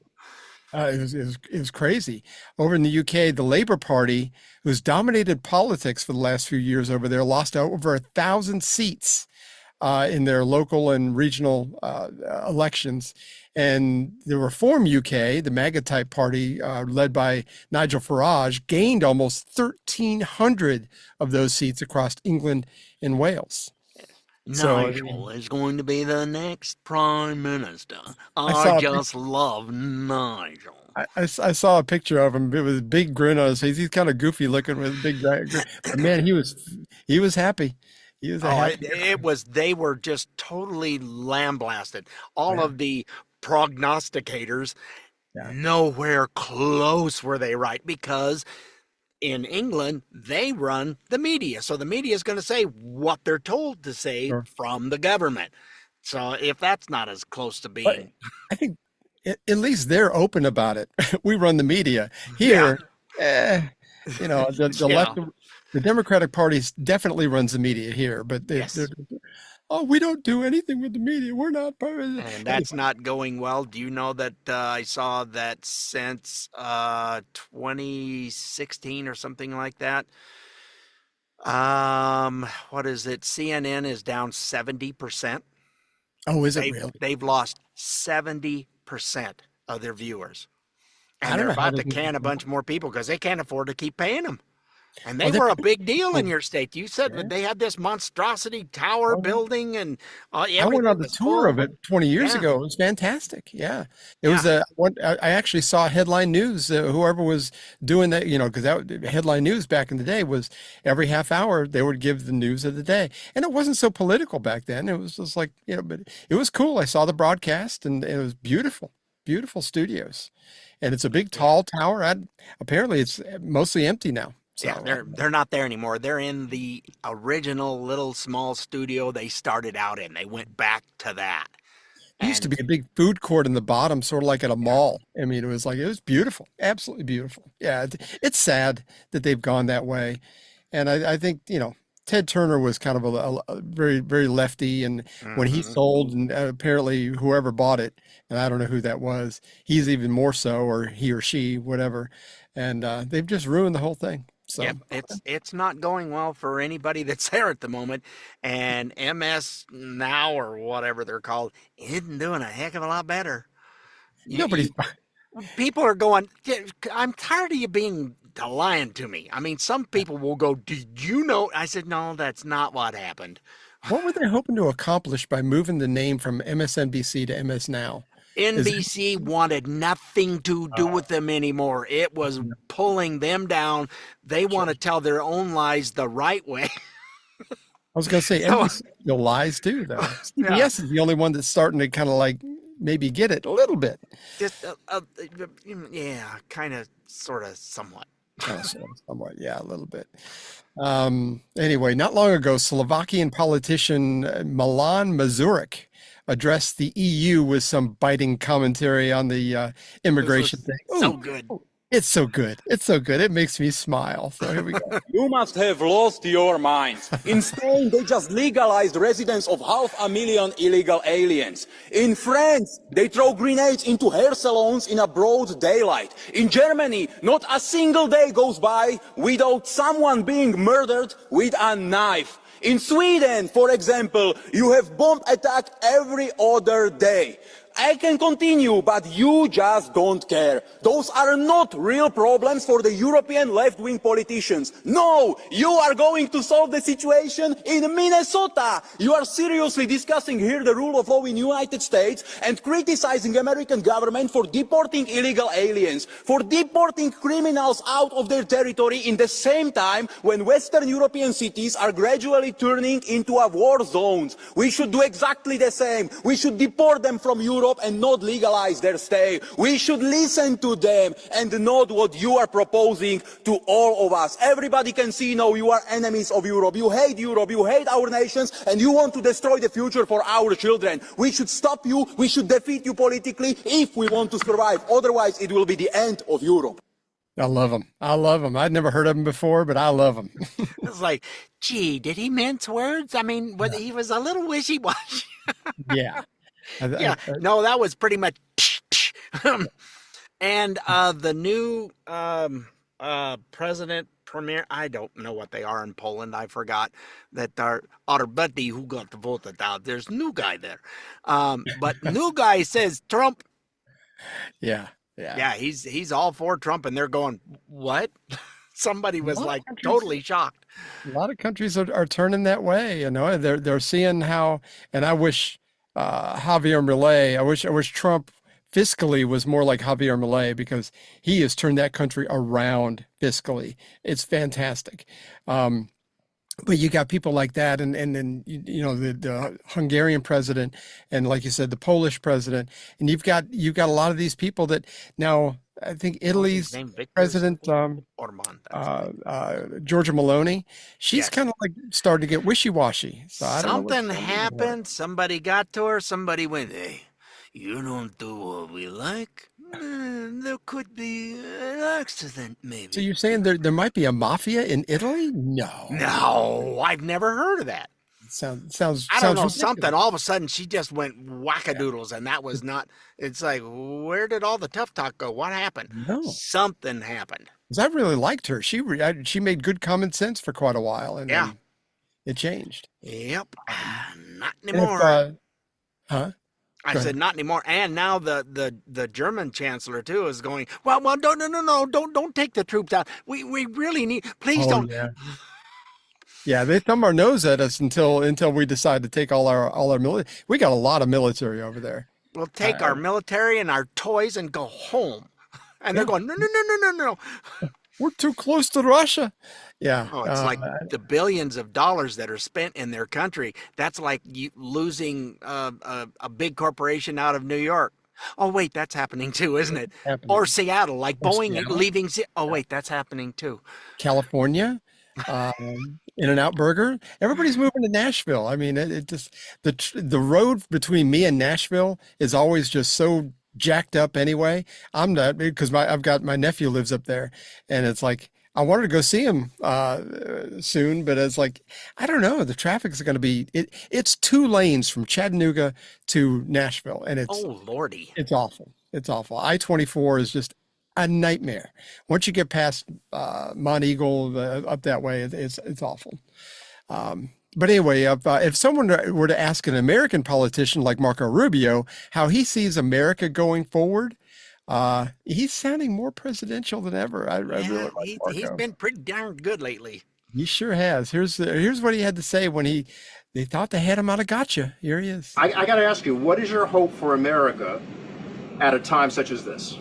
it was crazy. Over in the UK, the Labour Party, who's dominated politics for the last few years over there, lost over 1,000 seats in their local and regional elections. And the Reform UK, the MAGA type party led by Nigel Farage, gained almost 1,300 of those seats across England and Wales. Nigel is going to be the next prime minister. I just love Nigel. I saw a picture of him. It was a big grin on his face. He's kind of goofy looking with a big grin. But man, he was happy. He was happy. They were just totally lambasted. All of the prognosticators, nowhere close were they right, because in England they run the media, so the media is going to say what they're told to say from the government. So if that's not as close to being, but I think at least they're open about it. We run the media here. The left, the Democratic Party definitely runs the media here, but they're we don't do anything with the media. We're not. And that's not going well. Do you know that I saw that since 2016 or something like that? What is it? CNN is down 70%. Oh, is it really? They've lost 70% of their viewers. And they're about to can a bunch more people because they can't afford to keep paying them. And they were a big deal in your state. You said that they had this monstrosity tower building, and I went on the tour of it 20 years ago. It was fantastic. Yeah, it was I actually saw headline news. Whoever was doing that, because that headline news back in the day was every half hour they would give the news of the day, and it wasn't so political back then. It was just like but it was cool. I saw the broadcast, and it was beautiful, beautiful studios, and it's a big tall tower. Apparently, it's mostly empty now. So, yeah, they're not there anymore. They're in the original little small studio they started out in. They went back to that. It used to be a big food court in the bottom, sort of like at a mall. I mean, it was beautiful, absolutely beautiful. Yeah, it's sad that they've gone that way. And I think, Ted Turner was kind of a very, very lefty. And when he sold, and apparently whoever bought it, and I don't know who that was, he's even more so, or he or she, whatever. And they've just ruined the whole thing. So it's not going well for anybody that's there at the moment, and MS Now, or whatever they're called, isn't doing a heck of a lot better. People are going, I'm tired of you being lying to me. I mean, some people will go, did you know? I said, no, that's not what happened. What were they hoping to accomplish by moving the name from MSNBC to MS Now? NBC wanted nothing to do with them anymore. It was pulling them down. They want to tell their own lies the right way. I was going to say, NBC lies too, though. CBS is the only one that's starting to kind of like maybe get it a little bit. Just, kind of, sort of, somewhat. Somewhat, yeah, a little bit. Anyway, not long ago, Slovakian politician Milan Mazurek addressed the EU with some biting commentary on the immigration thing. So good. It's so good. It's so good. It makes me smile. So here we go. You must have lost your minds. In Spain, they just legalized residence of 500,000 illegal aliens. In France, they throw grenades into hair salons in a broad daylight. In Germany, not a single day goes by without someone being murdered with a knife. In Sweden, for example, you have bomb attack every other day. I can continue, but you just don't care. Those are not real problems for the European left-wing politicians. No, you are going to solve the situation in Minnesota. You are seriously discussing here the rule of law in the United States and criticizing American government for deporting illegal aliens, for deporting criminals out of their territory in the same time when Western European cities are gradually turning into a war zones. We should do exactly the same. We should deport them from Europe and not legalize their stay. We should listen to them and not what you are proposing to all of us. Everybody can see now you are enemies of Europe. You hate Europe, you hate our nations, and you want to destroy the future for our children. We should stop you, we should defeat you politically if we want to survive. Otherwise, it will be the end of Europe. I love him. I love him. I'd never heard of him before, but I love him. It's like, gee, did he mince words? I mean, he was a little wishy-washy. Yeah. Yeah, no, that was pretty much. And the new premier, I don't know what they are in Poland. I forgot that our buddy who got voted out. There's new guy there, but new guy says Trump. Yeah. He's all for Trump, and they're going, what? Somebody was like totally shocked. A lot of countries are turning that way. You know, they're seeing how, and I wish. Javier Milei. I wish Trump fiscally was more like Javier Milei, because he has turned that country around fiscally. It's fantastic. But you got people like that, and then you know the Hungarian president, and like you said, the Polish president, and you've got a lot of these people that now. I think Italy's president, Giorgia Meloni, she's kind of like starting to get wishy-washy. So something happened. Somebody got to her. Somebody went, hey, you don't do what we like. There could be an accident, maybe. So you're saying there might be a mafia in Italy? No, I've never heard of that. Sounds I don't know, ridiculous. something. All of a sudden, she just went wackadoodles, and that was not. It's like, where did all the tough talk go? What happened? No. Something happened. 'Cause I really liked her. She made good common sense for quite a while, and yeah, then it changed. Yep, not anymore. Huh? I said not anymore. And now the German chancellor too is going. Well, no, don't take the troops out. We really need. Please don't. Yeah. Yeah, they thumb our nose at us until we decide to take all our military. We got a lot of military over there. We'll take our military and our toys and go home. And they're going, no. We're too close to Russia. Yeah. Oh, it's like the billions of dollars that are spent in their country. That's like you losing a big corporation out of New York. Oh, wait, that's happening too, isn't it? Or Seattle, like Boeing Seattle. leaving. Oh, wait, that's happening too. California. In-N-Out Burger. Everybody's moving to Nashville. I mean, it just the road between me and Nashville is always just so jacked up anyway. I'm not, because I've got my nephew lives up there, and it's like I wanted to go see him soon, but it's like I don't know. The traffic is going to be it's 2 lanes from Chattanooga to Nashville, and it's lordy, it's awful. It's awful. I-24 is just a nightmare. Once you get past Mont Eagle up that way, it's awful. But anyway, if someone were to ask an American politician like Marco Rubio how he sees America going forward, he's sounding more presidential than ever. I really like Marco. He's been pretty darn good lately. He sure has. Here's what he had to say when they thought they had him out of gotcha. Here he is. I got to ask you, what is your hope for America at a time such as this?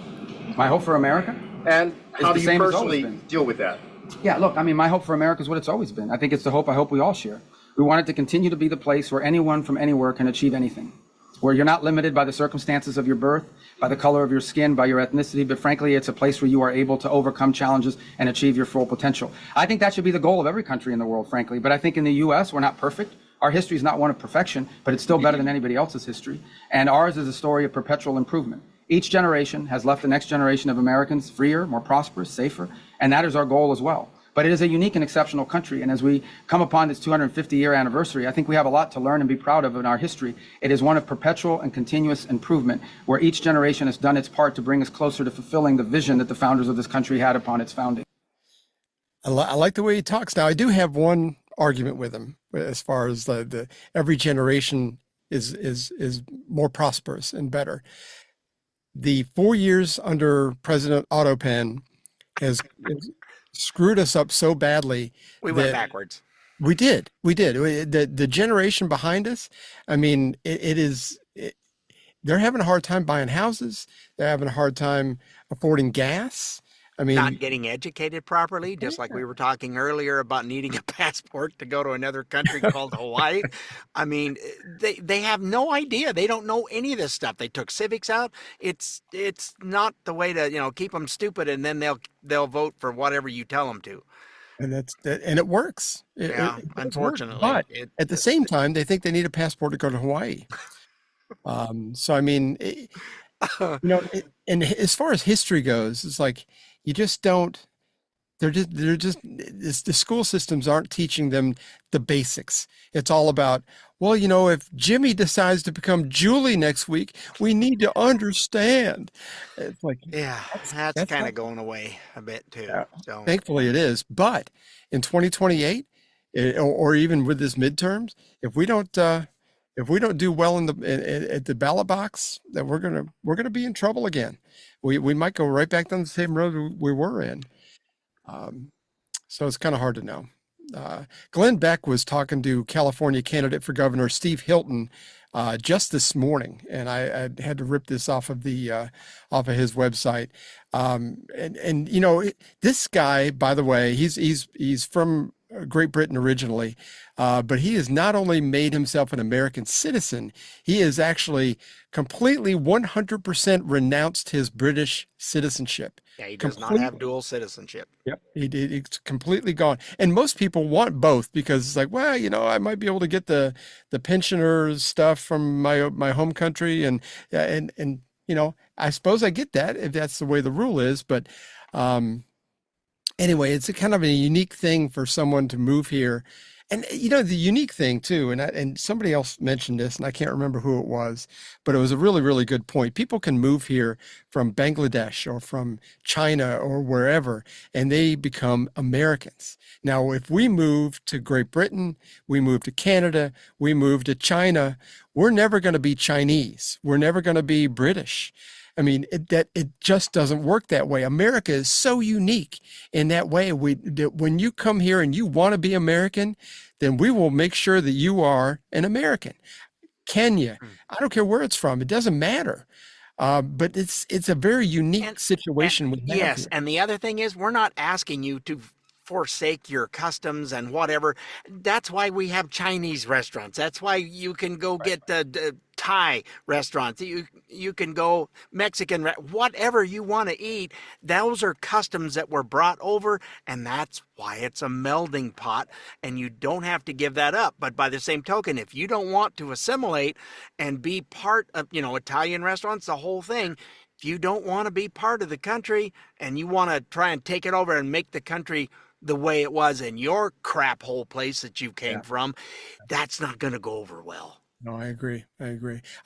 My hope for America? And how do you personally deal with that? Yeah, look, I mean, my hope for America is what it's always been. I think it's the hope I hope we all share. We want it to continue to be the place where anyone from anywhere can achieve anything, where you're not limited by the circumstances of your birth, by the color of your skin, by your ethnicity, but frankly, it's a place where you are able to overcome challenges and achieve your full potential. I think that should be the goal of every country in the world, frankly. But I think in the U.S., we're not perfect. Our history is not one of perfection, but it's still better than anybody else's history. And ours is a story of perpetual improvement. Each generation has left the next generation of Americans freer, more prosperous, safer, and that is our goal as well. But it is a unique and exceptional country, and as we come upon this 250-year anniversary, I think we have a lot to learn and be proud of in our history. It is one of perpetual and continuous improvement, where each generation has done its part to bring us closer to fulfilling the vision that the founders of this country had upon its founding. I like the way he talks. Now, I do have one argument with him as far as the every generation is more prosperous and better. The 4 years under President Otto Penn has screwed us up so badly. We went backwards. We did. The generation behind us, I mean, they're having a hard time buying houses. They're having a hard time affording gas. I mean, not getting educated properly, just like we were talking earlier about needing a passport to go to another country called Hawaii. I mean, they have no idea. They don't know any of this stuff. They took civics out. It's not the way to, keep them stupid, and then they'll vote for whatever you tell them to. And and it works. It unfortunately. But at the same time, they think they need a passport to go to Hawaii. So I mean, and as far as history goes, it's like you just don't. The school systems aren't teaching them the basics. It's all about, well, if Jimmy decides to become Julie next week, we need to understand. It's like, that's kind of going away a bit too. Yeah. So Thankfully it is. But in 2028, or even with this midterms, if we don't do well at the ballot box, then we're gonna be in trouble again. We might go right back down the same road we were in. So it's kind of hard to know. Glenn Beck was talking to California candidate for governor Steve Hilton just this morning, and I had to rip this off of his website. This guy, by the way, he's from Great Britain originally, but he has not only made himself an American citizen, he has actually completely 100% renounced his British citizenship. Yeah, he does not have dual citizenship. Yep, it's completely gone. And most people want both because it's like, well, I might be able to get the pensioners stuff from my home country, and I suppose I get that if that's the way the rule is, but anyway, it's a kind of a unique thing for someone to move here. And, the unique thing too, and somebody else mentioned this, and I can't remember who it was, but it was a really, really good point. People can move here from Bangladesh or from China or wherever, and they become Americans. Now, if we move to Great Britain, we move to Canada, we move to China, we're never going to be Chinese. We're never going to be British. I mean, it just doesn't work that way. America is so unique in that way. When you come here and you want to be American, then we will make sure that you are an American. Kenya, I don't care where it's from. It doesn't matter. But it's a very unique situation. Yes, and the other thing is we're not asking you to forsake your customs and whatever. That's why we have Chinese restaurants. That's why you can go get the Thai restaurants. You can go Mexican, whatever you want to eat. Those are customs that were brought over, and that's why it's a melding pot, and you don't have to give that up. But by the same token, if you don't want to assimilate and be part of, Italian restaurants, the whole thing, if you don't want to be part of the country and you want to try and take it over and make the country the way it was in your crap hole place that you came from, that's not going to go over well. No, I agree.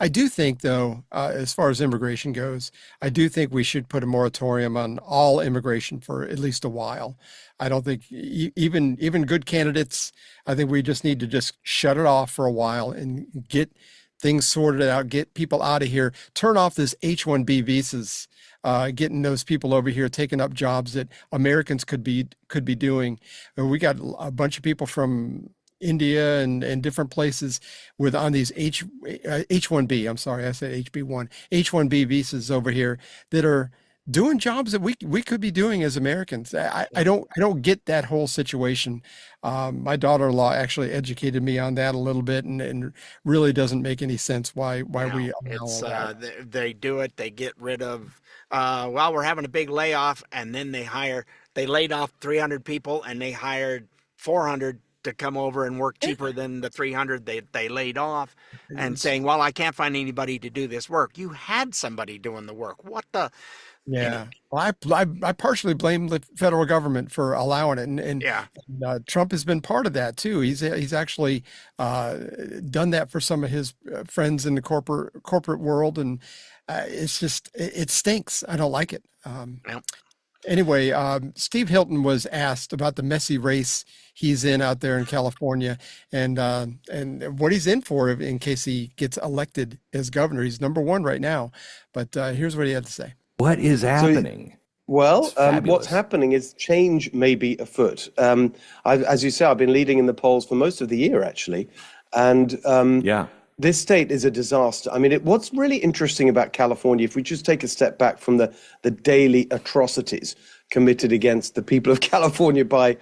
I do think, though, as far as immigration goes, I do think we should put a moratorium on all immigration for at least a while. I don't think even good candidates, I think we just need to just shut it off for a while and get things sorted out, get people out of here, turn off this H-1B visas, getting those people over here taking up jobs that Americans could be doing. We got a bunch of people from India and different places on these H-1B, I'm sorry, I said HB1, H-1B visas over here that are doing jobs that we could be doing as Americans. I don't get that whole situation. My daughter-in-law actually educated me on that a little bit, and really doesn't make any sense why we allow that. They do it. They get rid of. We're having a big layoff, and then they laid off 300 people, and they hired 400 to come over and work cheaper than the 300 they laid off, and saying, well, I can't find anybody to do this work. You had somebody doing the work. What the? Yeah. Well, I partially blame the federal government for allowing it. And Trump has been part of that too. He's actually done that for some of his friends in the corporate world. And it's just, it stinks. I don't like it. Anyway, Steve Hilton was asked about the messy race he's in out there in California, and what he's in for in case he gets elected as governor. He's number one right now, but here's what he had to say. What is happening? What's happening is change may be afoot. As you say, I've been leading in the polls for most of the year, actually, and this state is a disaster. I mean, what's really interesting about California, if we just take a step back from the daily atrocities committed against the people of California by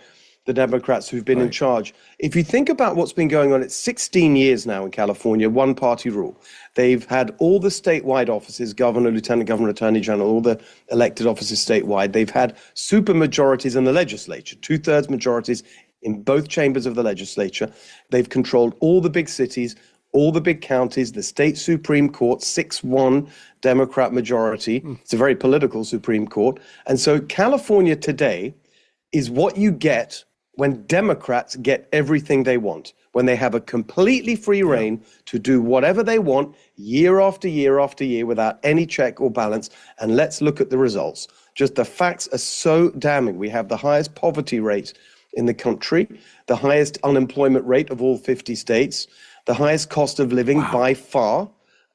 the Democrats who've been in charge. If you think about what's been going on, it's 16 years now in California, one-party rule. They've had all the statewide offices, governor, lieutenant governor, attorney general, all the elected offices statewide. They've had super majorities in the legislature, 2/3 majorities in both chambers of the legislature. They've controlled all the big cities, all the big counties, the state Supreme Court, 6-1 Democrat majority. It's a very political Supreme Court. And so California today is what you get when Democrats get everything they want, when they have a completely free rein to do whatever they want year after year after year without any check or balance. And let's look at the results. Just the facts are so damning. We have the highest poverty rate in the country, the highest unemployment rate of all 50 states, the highest cost of living by far,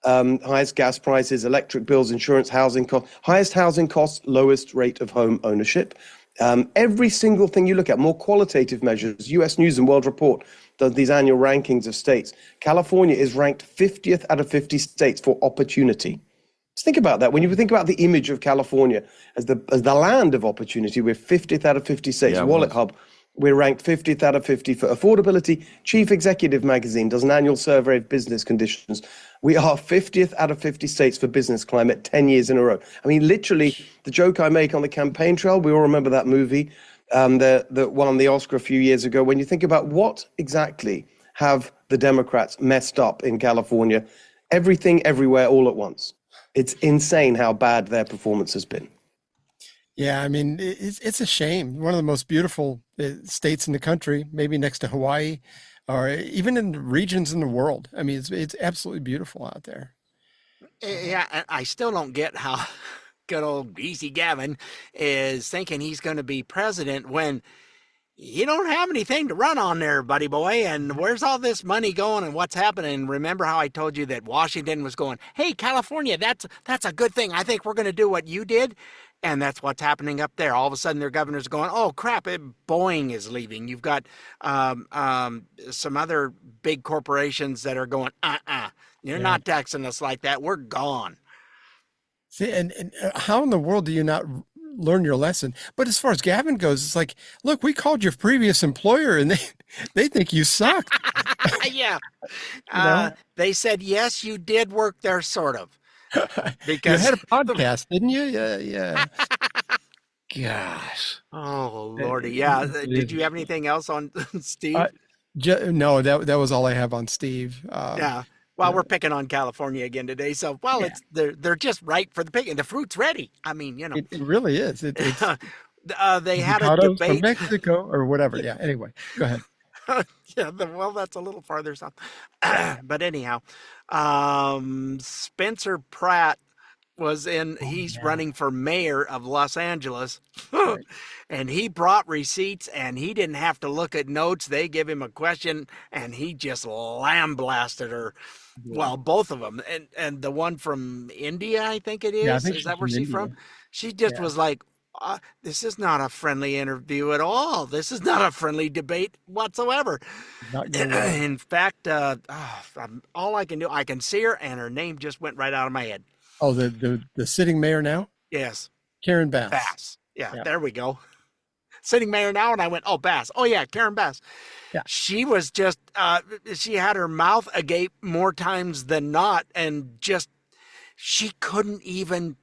highest gas prices, electric bills, insurance, housing costs, highest housing costs, lowest rate of home ownership. Every single thing you look at, more qualitative measures, US News and World Report does these annual rankings of states. California is ranked 50th out of 50 states for opportunity. Just think about that. When you think about the image of California as the land of opportunity, we're 50th out of 50 states. Wallet Hub, we're ranked 50th out of 50 for affordability. Chief Executive Magazine does an annual survey of business conditions. We are 50th out of 50 states for business climate 10 years in a row. I mean, literally, the joke I make on the campaign trail, we all remember that movie that won the Oscar a few years ago. When you think about what exactly have the Democrats messed up in California, everything, everywhere, all at once. It's insane how bad their performance has been. Yeah, I mean, it's a shame. One of the most beautiful states in the country, maybe next to Hawaii, or even in the regions in the world. I mean, it's absolutely beautiful out there. Yeah, I still don't get how good old greasy Gavin is thinking he's going to be president when you don't have anything to run on there, buddy boy. And where's all this money going and what's happening? Remember how I told you that Washington was going, hey, California, that's a good thing. I think we're going to do what you did. And that's what's happening up there. All of a sudden, their governor's going, oh, crap, Boeing is leaving. You've got some other big corporations that are going, you're not taxing us like that. We're gone. See, and how in the world do you not learn your lesson? But as far as Gavin goes, it's like, look, we called your previous employer and they think you suck. Yeah. know? They said, yes, you did work there, sort of. Because you had a podcast, didn't you? Yeah. Gosh. Oh, Lordy. Yeah. Did you have anything else on Steve? No, that was all I have on Steve. Yeah. Well, we're picking on California again today. So, they're just ripe for the picking. The fruit's ready. I mean, you know. It really is. It's they had a debate. From Mexico or whatever. Yeah. Anyway, go ahead. Yeah, well, that's a little farther south. But anyhow, Spencer Pratt he's running for mayor of Los Angeles. And he brought receipts and he didn't have to look at notes. They give him a question and he just lambasted her. Yeah. Well, both of them. And the one from India, I think it is. Yeah, I think is that where she's from? She just was like, this is not a friendly interview at all. This is not a friendly debate whatsoever. In fact, all I can do, I can see her, and her name just went right out of my head. Oh, the sitting mayor now? Yes. Karen Bass. Bass. Yeah, there we go. Sitting mayor now, and I went, oh, Bass. Oh, yeah, Karen Bass. Yeah. She was just, she had her mouth agape more times than not, and just, she couldn't even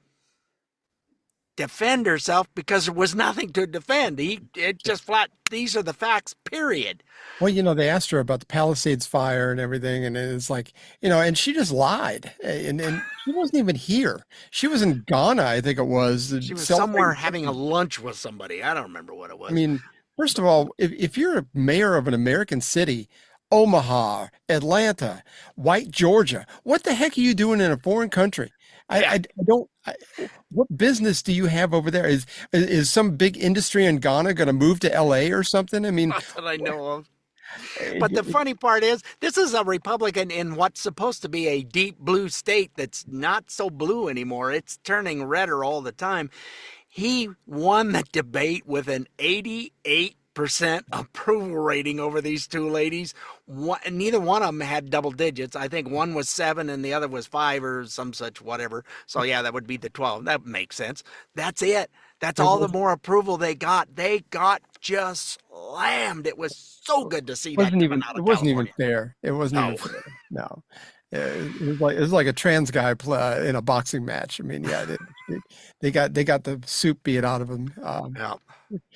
defend herself because there was nothing to defend. It just flat, these are the facts, period. Well, they asked her about the Palisades fire and everything, and it's like, and she just lied, and she wasn't even here. She was in Ghana, I think it was. She was somewhere having a lunch with somebody. I don't remember what it was. I mean, first of all, if you're a mayor of an American city, Omaha, Atlanta, White Georgia, what the heck are you doing in a foreign country? What business do you have over there? Is some big industry in Ghana going to move to LA or something? I mean, not that I know of. But the funny part is, this is a Republican in what's supposed to be a deep blue state that's not so blue anymore. It's turning redder all the time. He won the debate with an 88% approval rating over these two ladies. Neither one of them had double digits. I think one was 7 and the other was 5 or some such whatever. So yeah, that would be the 12. That makes sense. That's it. That's all the more approval they got. They got just slammed. It was so good to see that coming out of It wasn't even fair. It wasn't even fair. No. It was like a trans guy in a boxing match. I mean, yeah, they got the soup beat out of them. Yeah.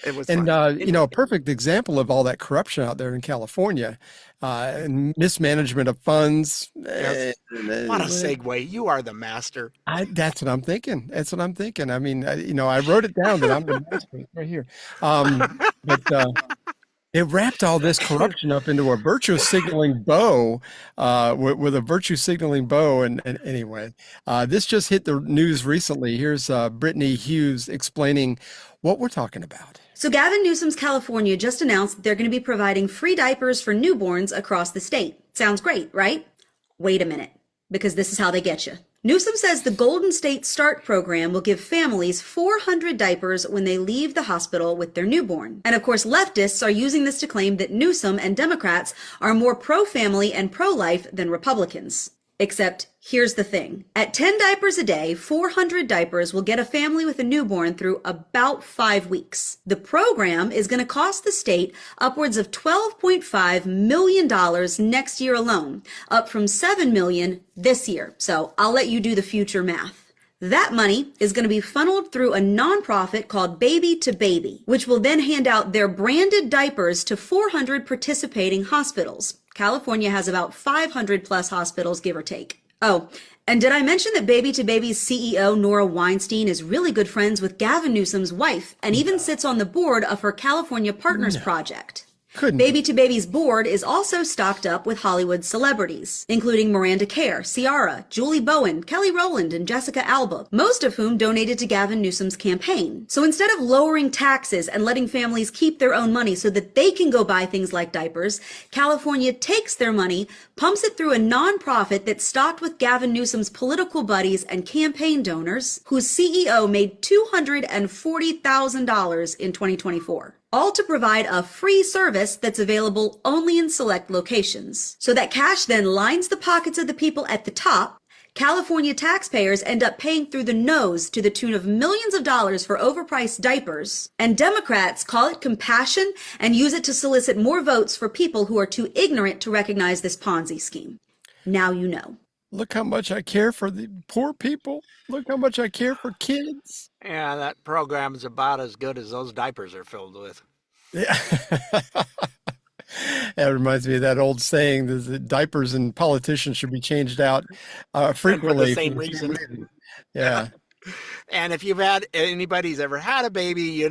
It was and a perfect example of all that corruption out there in California, and mismanagement of funds. Yes. What a segue! You are the master. That's what I'm thinking. I mean, I wrote it down that I'm the master right here. But it wrapped all this corruption up into a virtue signaling bow, with a virtue signaling bow. And anyway, this just hit the news recently. Here's Britt Hughes explaining what we're talking about. So Gavin Newsom's California just announced that they're going to be providing free diapers for newborns across the state. Sounds great, right? Wait a minute, because this is how they get you. Newsom says the Golden State Start program will give families 400 diapers when they leave the hospital with their newborn. And of course, leftists are using this to claim that Newsom and Democrats are more pro-family and pro-life than Republicans. Except, here's the thing. At 10 diapers a day, 400 diapers will get a family with a newborn through about 5 weeks. The program is going to cost the state upwards of $12.5 million next year alone, up from $7 million this year. So I'll let you do the future math. That money is going to be funneled through a nonprofit called Baby to Baby, which will then hand out their branded diapers to 400 participating hospitals. California has about 500 plus hospitals, give or take. Oh, and did I mention that Baby to Baby's CEO, Nora Weinstein, is really good friends with Gavin Newsom's wife and even sits on the board of her California Partners Project? Baby to Baby's board is also stocked up with Hollywood celebrities, including Miranda Kerr, Ciara, Julie Bowen, Kelly Rowland, and Jessica Alba, most of whom donated to Gavin Newsom's campaign. So instead of lowering taxes and letting families keep their own money so that they can go buy things like diapers, California takes their money, pumps it through a nonprofit that's stocked with Gavin Newsom's political buddies and campaign donors, whose CEO made $240,000 in 2024. All to provide a free service that's available only in select locations. So that cash then lines the pockets of the people at the top. California taxpayers end up paying through the nose to the tune of millions of dollars for overpriced diapers. And Democrats call it compassion and use it to solicit more votes for people who are too ignorant to recognize this Ponzi scheme. Now you know. Look how much I care for the poor people. Look how much I care for kids. Yeah, that program is about as good as those diapers are filled with. Yeah. That reminds me of that old saying that diapers and politicians should be changed out frequently. For the same reason. Yeah. And if anybody's ever had a baby,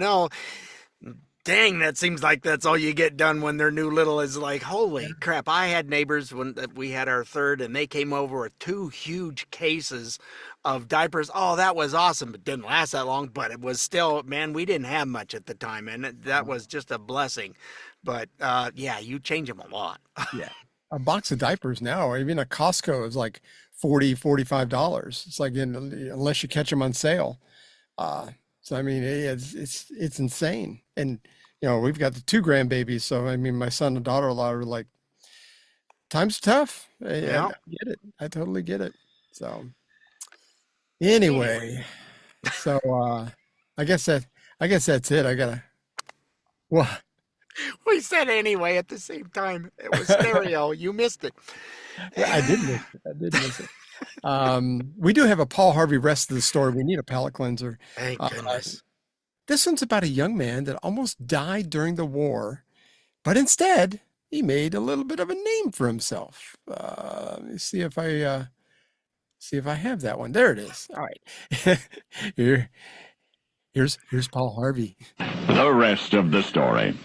dang, that seems like that's all you get done when they're new little is like, holy crap. I had neighbors when we had our third and they came over with 2 huge cases of diapers. Oh, that was awesome. It didn't last that long, but it was still, man, we didn't have much at the time. And that was just a blessing. But yeah, you change them a lot. Yeah. A box of diapers now, or even a Costco is like $40, $45. It's like, unless you catch them on sale. So, I mean, it's insane. And, we've got the 2 grandbabies. So, I mean, my son and daughter-in-law are like, time's tough. Yeah. I get it. I totally get it. So, anyway, I guess that's it. What? We said anyway at the same time. It was stereo. You missed it. Yeah, I did miss it. We do have a Paul Harvey rest of the story. We need a palate cleanser. Thank goodness. This one's about a young man that almost died during the war, but instead he made a little bit of a name for himself. Let me see if I have that one. There it is. All right. Here's Paul Harvey. The rest of the story.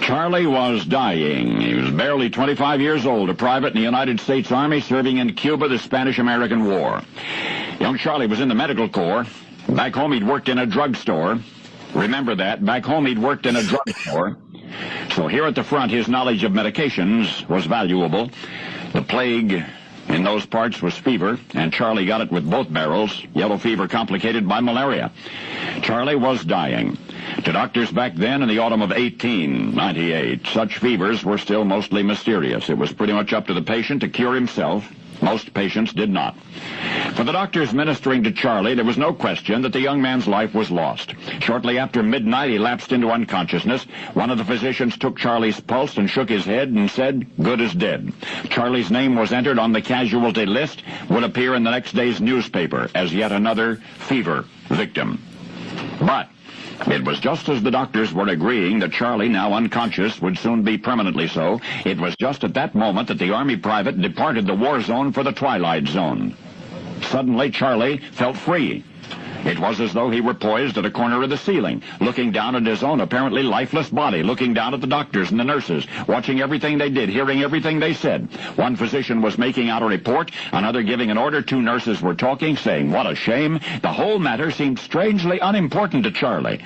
Charlie was dying. He was barely 25 years old, a private in the United States Army serving in Cuba, the Spanish-American War. Young Charlie was in the medical corps. Back home, he'd worked in a drugstore. Remember that. Back home, he'd worked in a drugstore. So here at the front, his knowledge of medications was valuable. The plague in those parts was fever, and Charlie got it with both barrels, yellow fever complicated by malaria. Charlie was dying. To doctors back then in the autumn of 1898, such fevers were still mostly mysterious. It was pretty much up to the patient to cure himself. Most patients did not. For the doctors ministering to Charlie, there was no question that the young man's life was lost. Shortly after midnight, he lapsed into unconsciousness. One of the physicians took Charlie's pulse and shook his head and said, "Good as dead." Charlie's name was entered on the casualty list, would appear in the next day's newspaper as yet another fever victim. But it was just as the doctors were agreeing that Charlie, now unconscious, would soon be permanently so. It was just at that moment that the Army private departed the war zone for the twilight zone. Suddenly, Charlie felt free. It was as though he were poised at a corner of the ceiling, looking down at his own apparently lifeless body, looking down at the doctors and the nurses, watching everything they did, hearing everything they said. One physician was making out a report, another giving an order, two nurses were talking, saying, "What a shame." The whole matter seemed strangely unimportant to Charlie.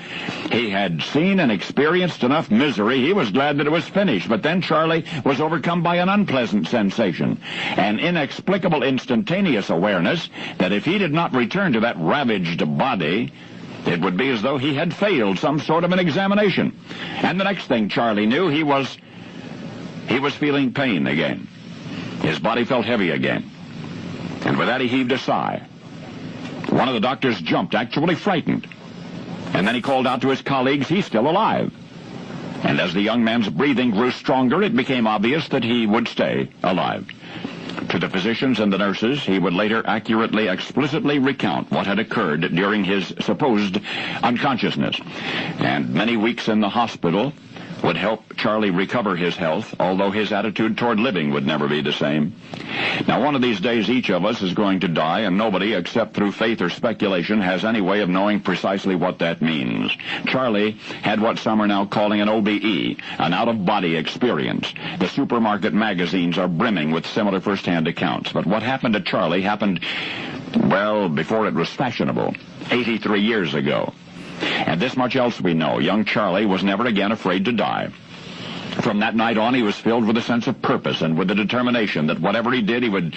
He had seen and experienced enough misery. He was glad that it was finished, but then Charlie was overcome by an unpleasant sensation, an inexplicable instantaneous awareness that if he did not return to that ravaged body, it would be as though he had failed some sort of an examination. And the next thing Charlie knew, he was feeling pain again. His body felt heavy again. And with that, he heaved a sigh. One of the doctors jumped, actually frightened. And then he called out to his colleagues, "He's still alive." And as the young man's breathing grew stronger, it became obvious that he would stay alive. To the physicians and the nurses, he would later accurately, explicitly recount what had occurred during his supposed unconsciousness. And many weeks in the hospital would help Charlie recover his health, although his attitude toward living would never be the same. Now, one of these days, each of us is going to die, and nobody, except through faith or speculation, has any way of knowing precisely what that means. Charlie had what some are now calling an OBE, an out-of-body experience. The supermarket magazines are brimming with similar first-hand accounts. But what happened to Charlie happened, well, before it was fashionable, 83 years ago. And this much else we know. Young Charlie was never again afraid to die. From that night on, he was filled with a sense of purpose and with the determination that whatever he did, he would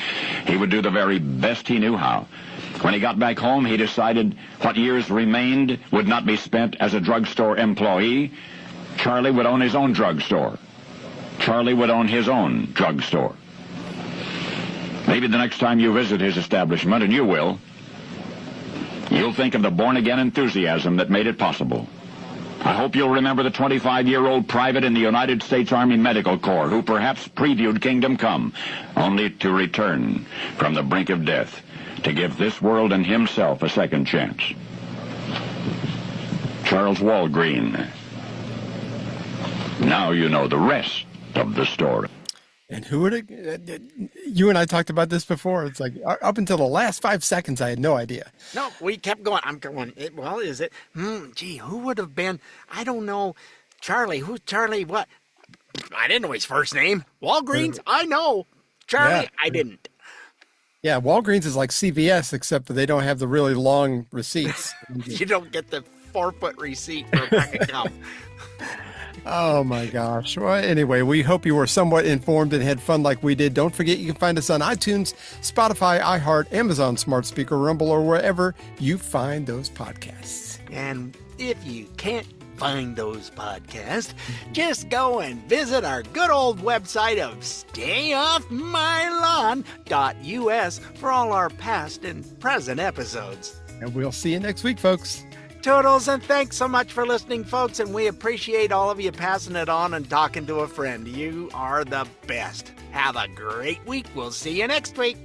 do the very best he knew how. When he got back home, he decided what years remained would not be spent as a drugstore employee. Charlie would own his own drugstore. Charlie would own his own drugstore. Maybe the next time you visit his establishment, and you will, you'll think of the born-again enthusiasm that made it possible. I hope you'll remember the 25-year-old private in the United States Army Medical Corps who perhaps previewed Kingdom Come, only to return from the brink of death to give this world and himself a second chance. Charles Walgreen. Now you know the rest of the story. And who would it? You and I talked about this before. It's like up until the last 5 seconds, I had no idea. No, we kept going. I'm going, well, is it? Gee, who would have been? I don't know. Charlie, who's Charlie? What? I didn't know his first name. Walgreens? I know. Charlie, yeah. I didn't. Yeah, Walgreens is like CVS, except for they don't have the really long receipts. You don't get the 4-foot receipt for a pack of gum. Oh my gosh. Well, anyway, we hope you were somewhat informed and had fun like we did. Don't forget you can find us on iTunes, Spotify, iHeart, Amazon Smart Speaker, Rumble, or wherever you find those podcasts. And if you can't find those podcasts, just go and visit our good old website of stayoffmylawn.us for all our past and present episodes. And we'll see you next week, folks. Toodles, and thanks so much for listening, folks, and we appreciate all of you passing it on and talking to a friend. You are the best. Have a great week. We'll see you next week.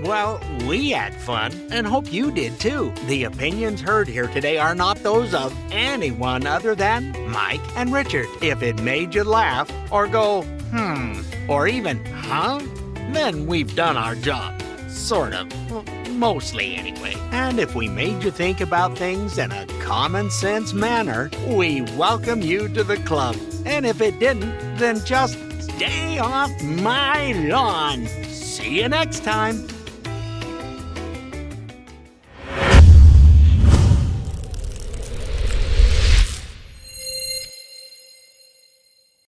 Well, we had fun, and hope you did too. The opinions heard here today are not those of anyone other than Mike and Richard. If it made you laugh, or go, or even, then we've done our job. Sort of. Well, mostly anyway. And if we made you think about things in a common sense manner, we welcome you to the club. And if it didn't, then just stay off my lawn. See you next time.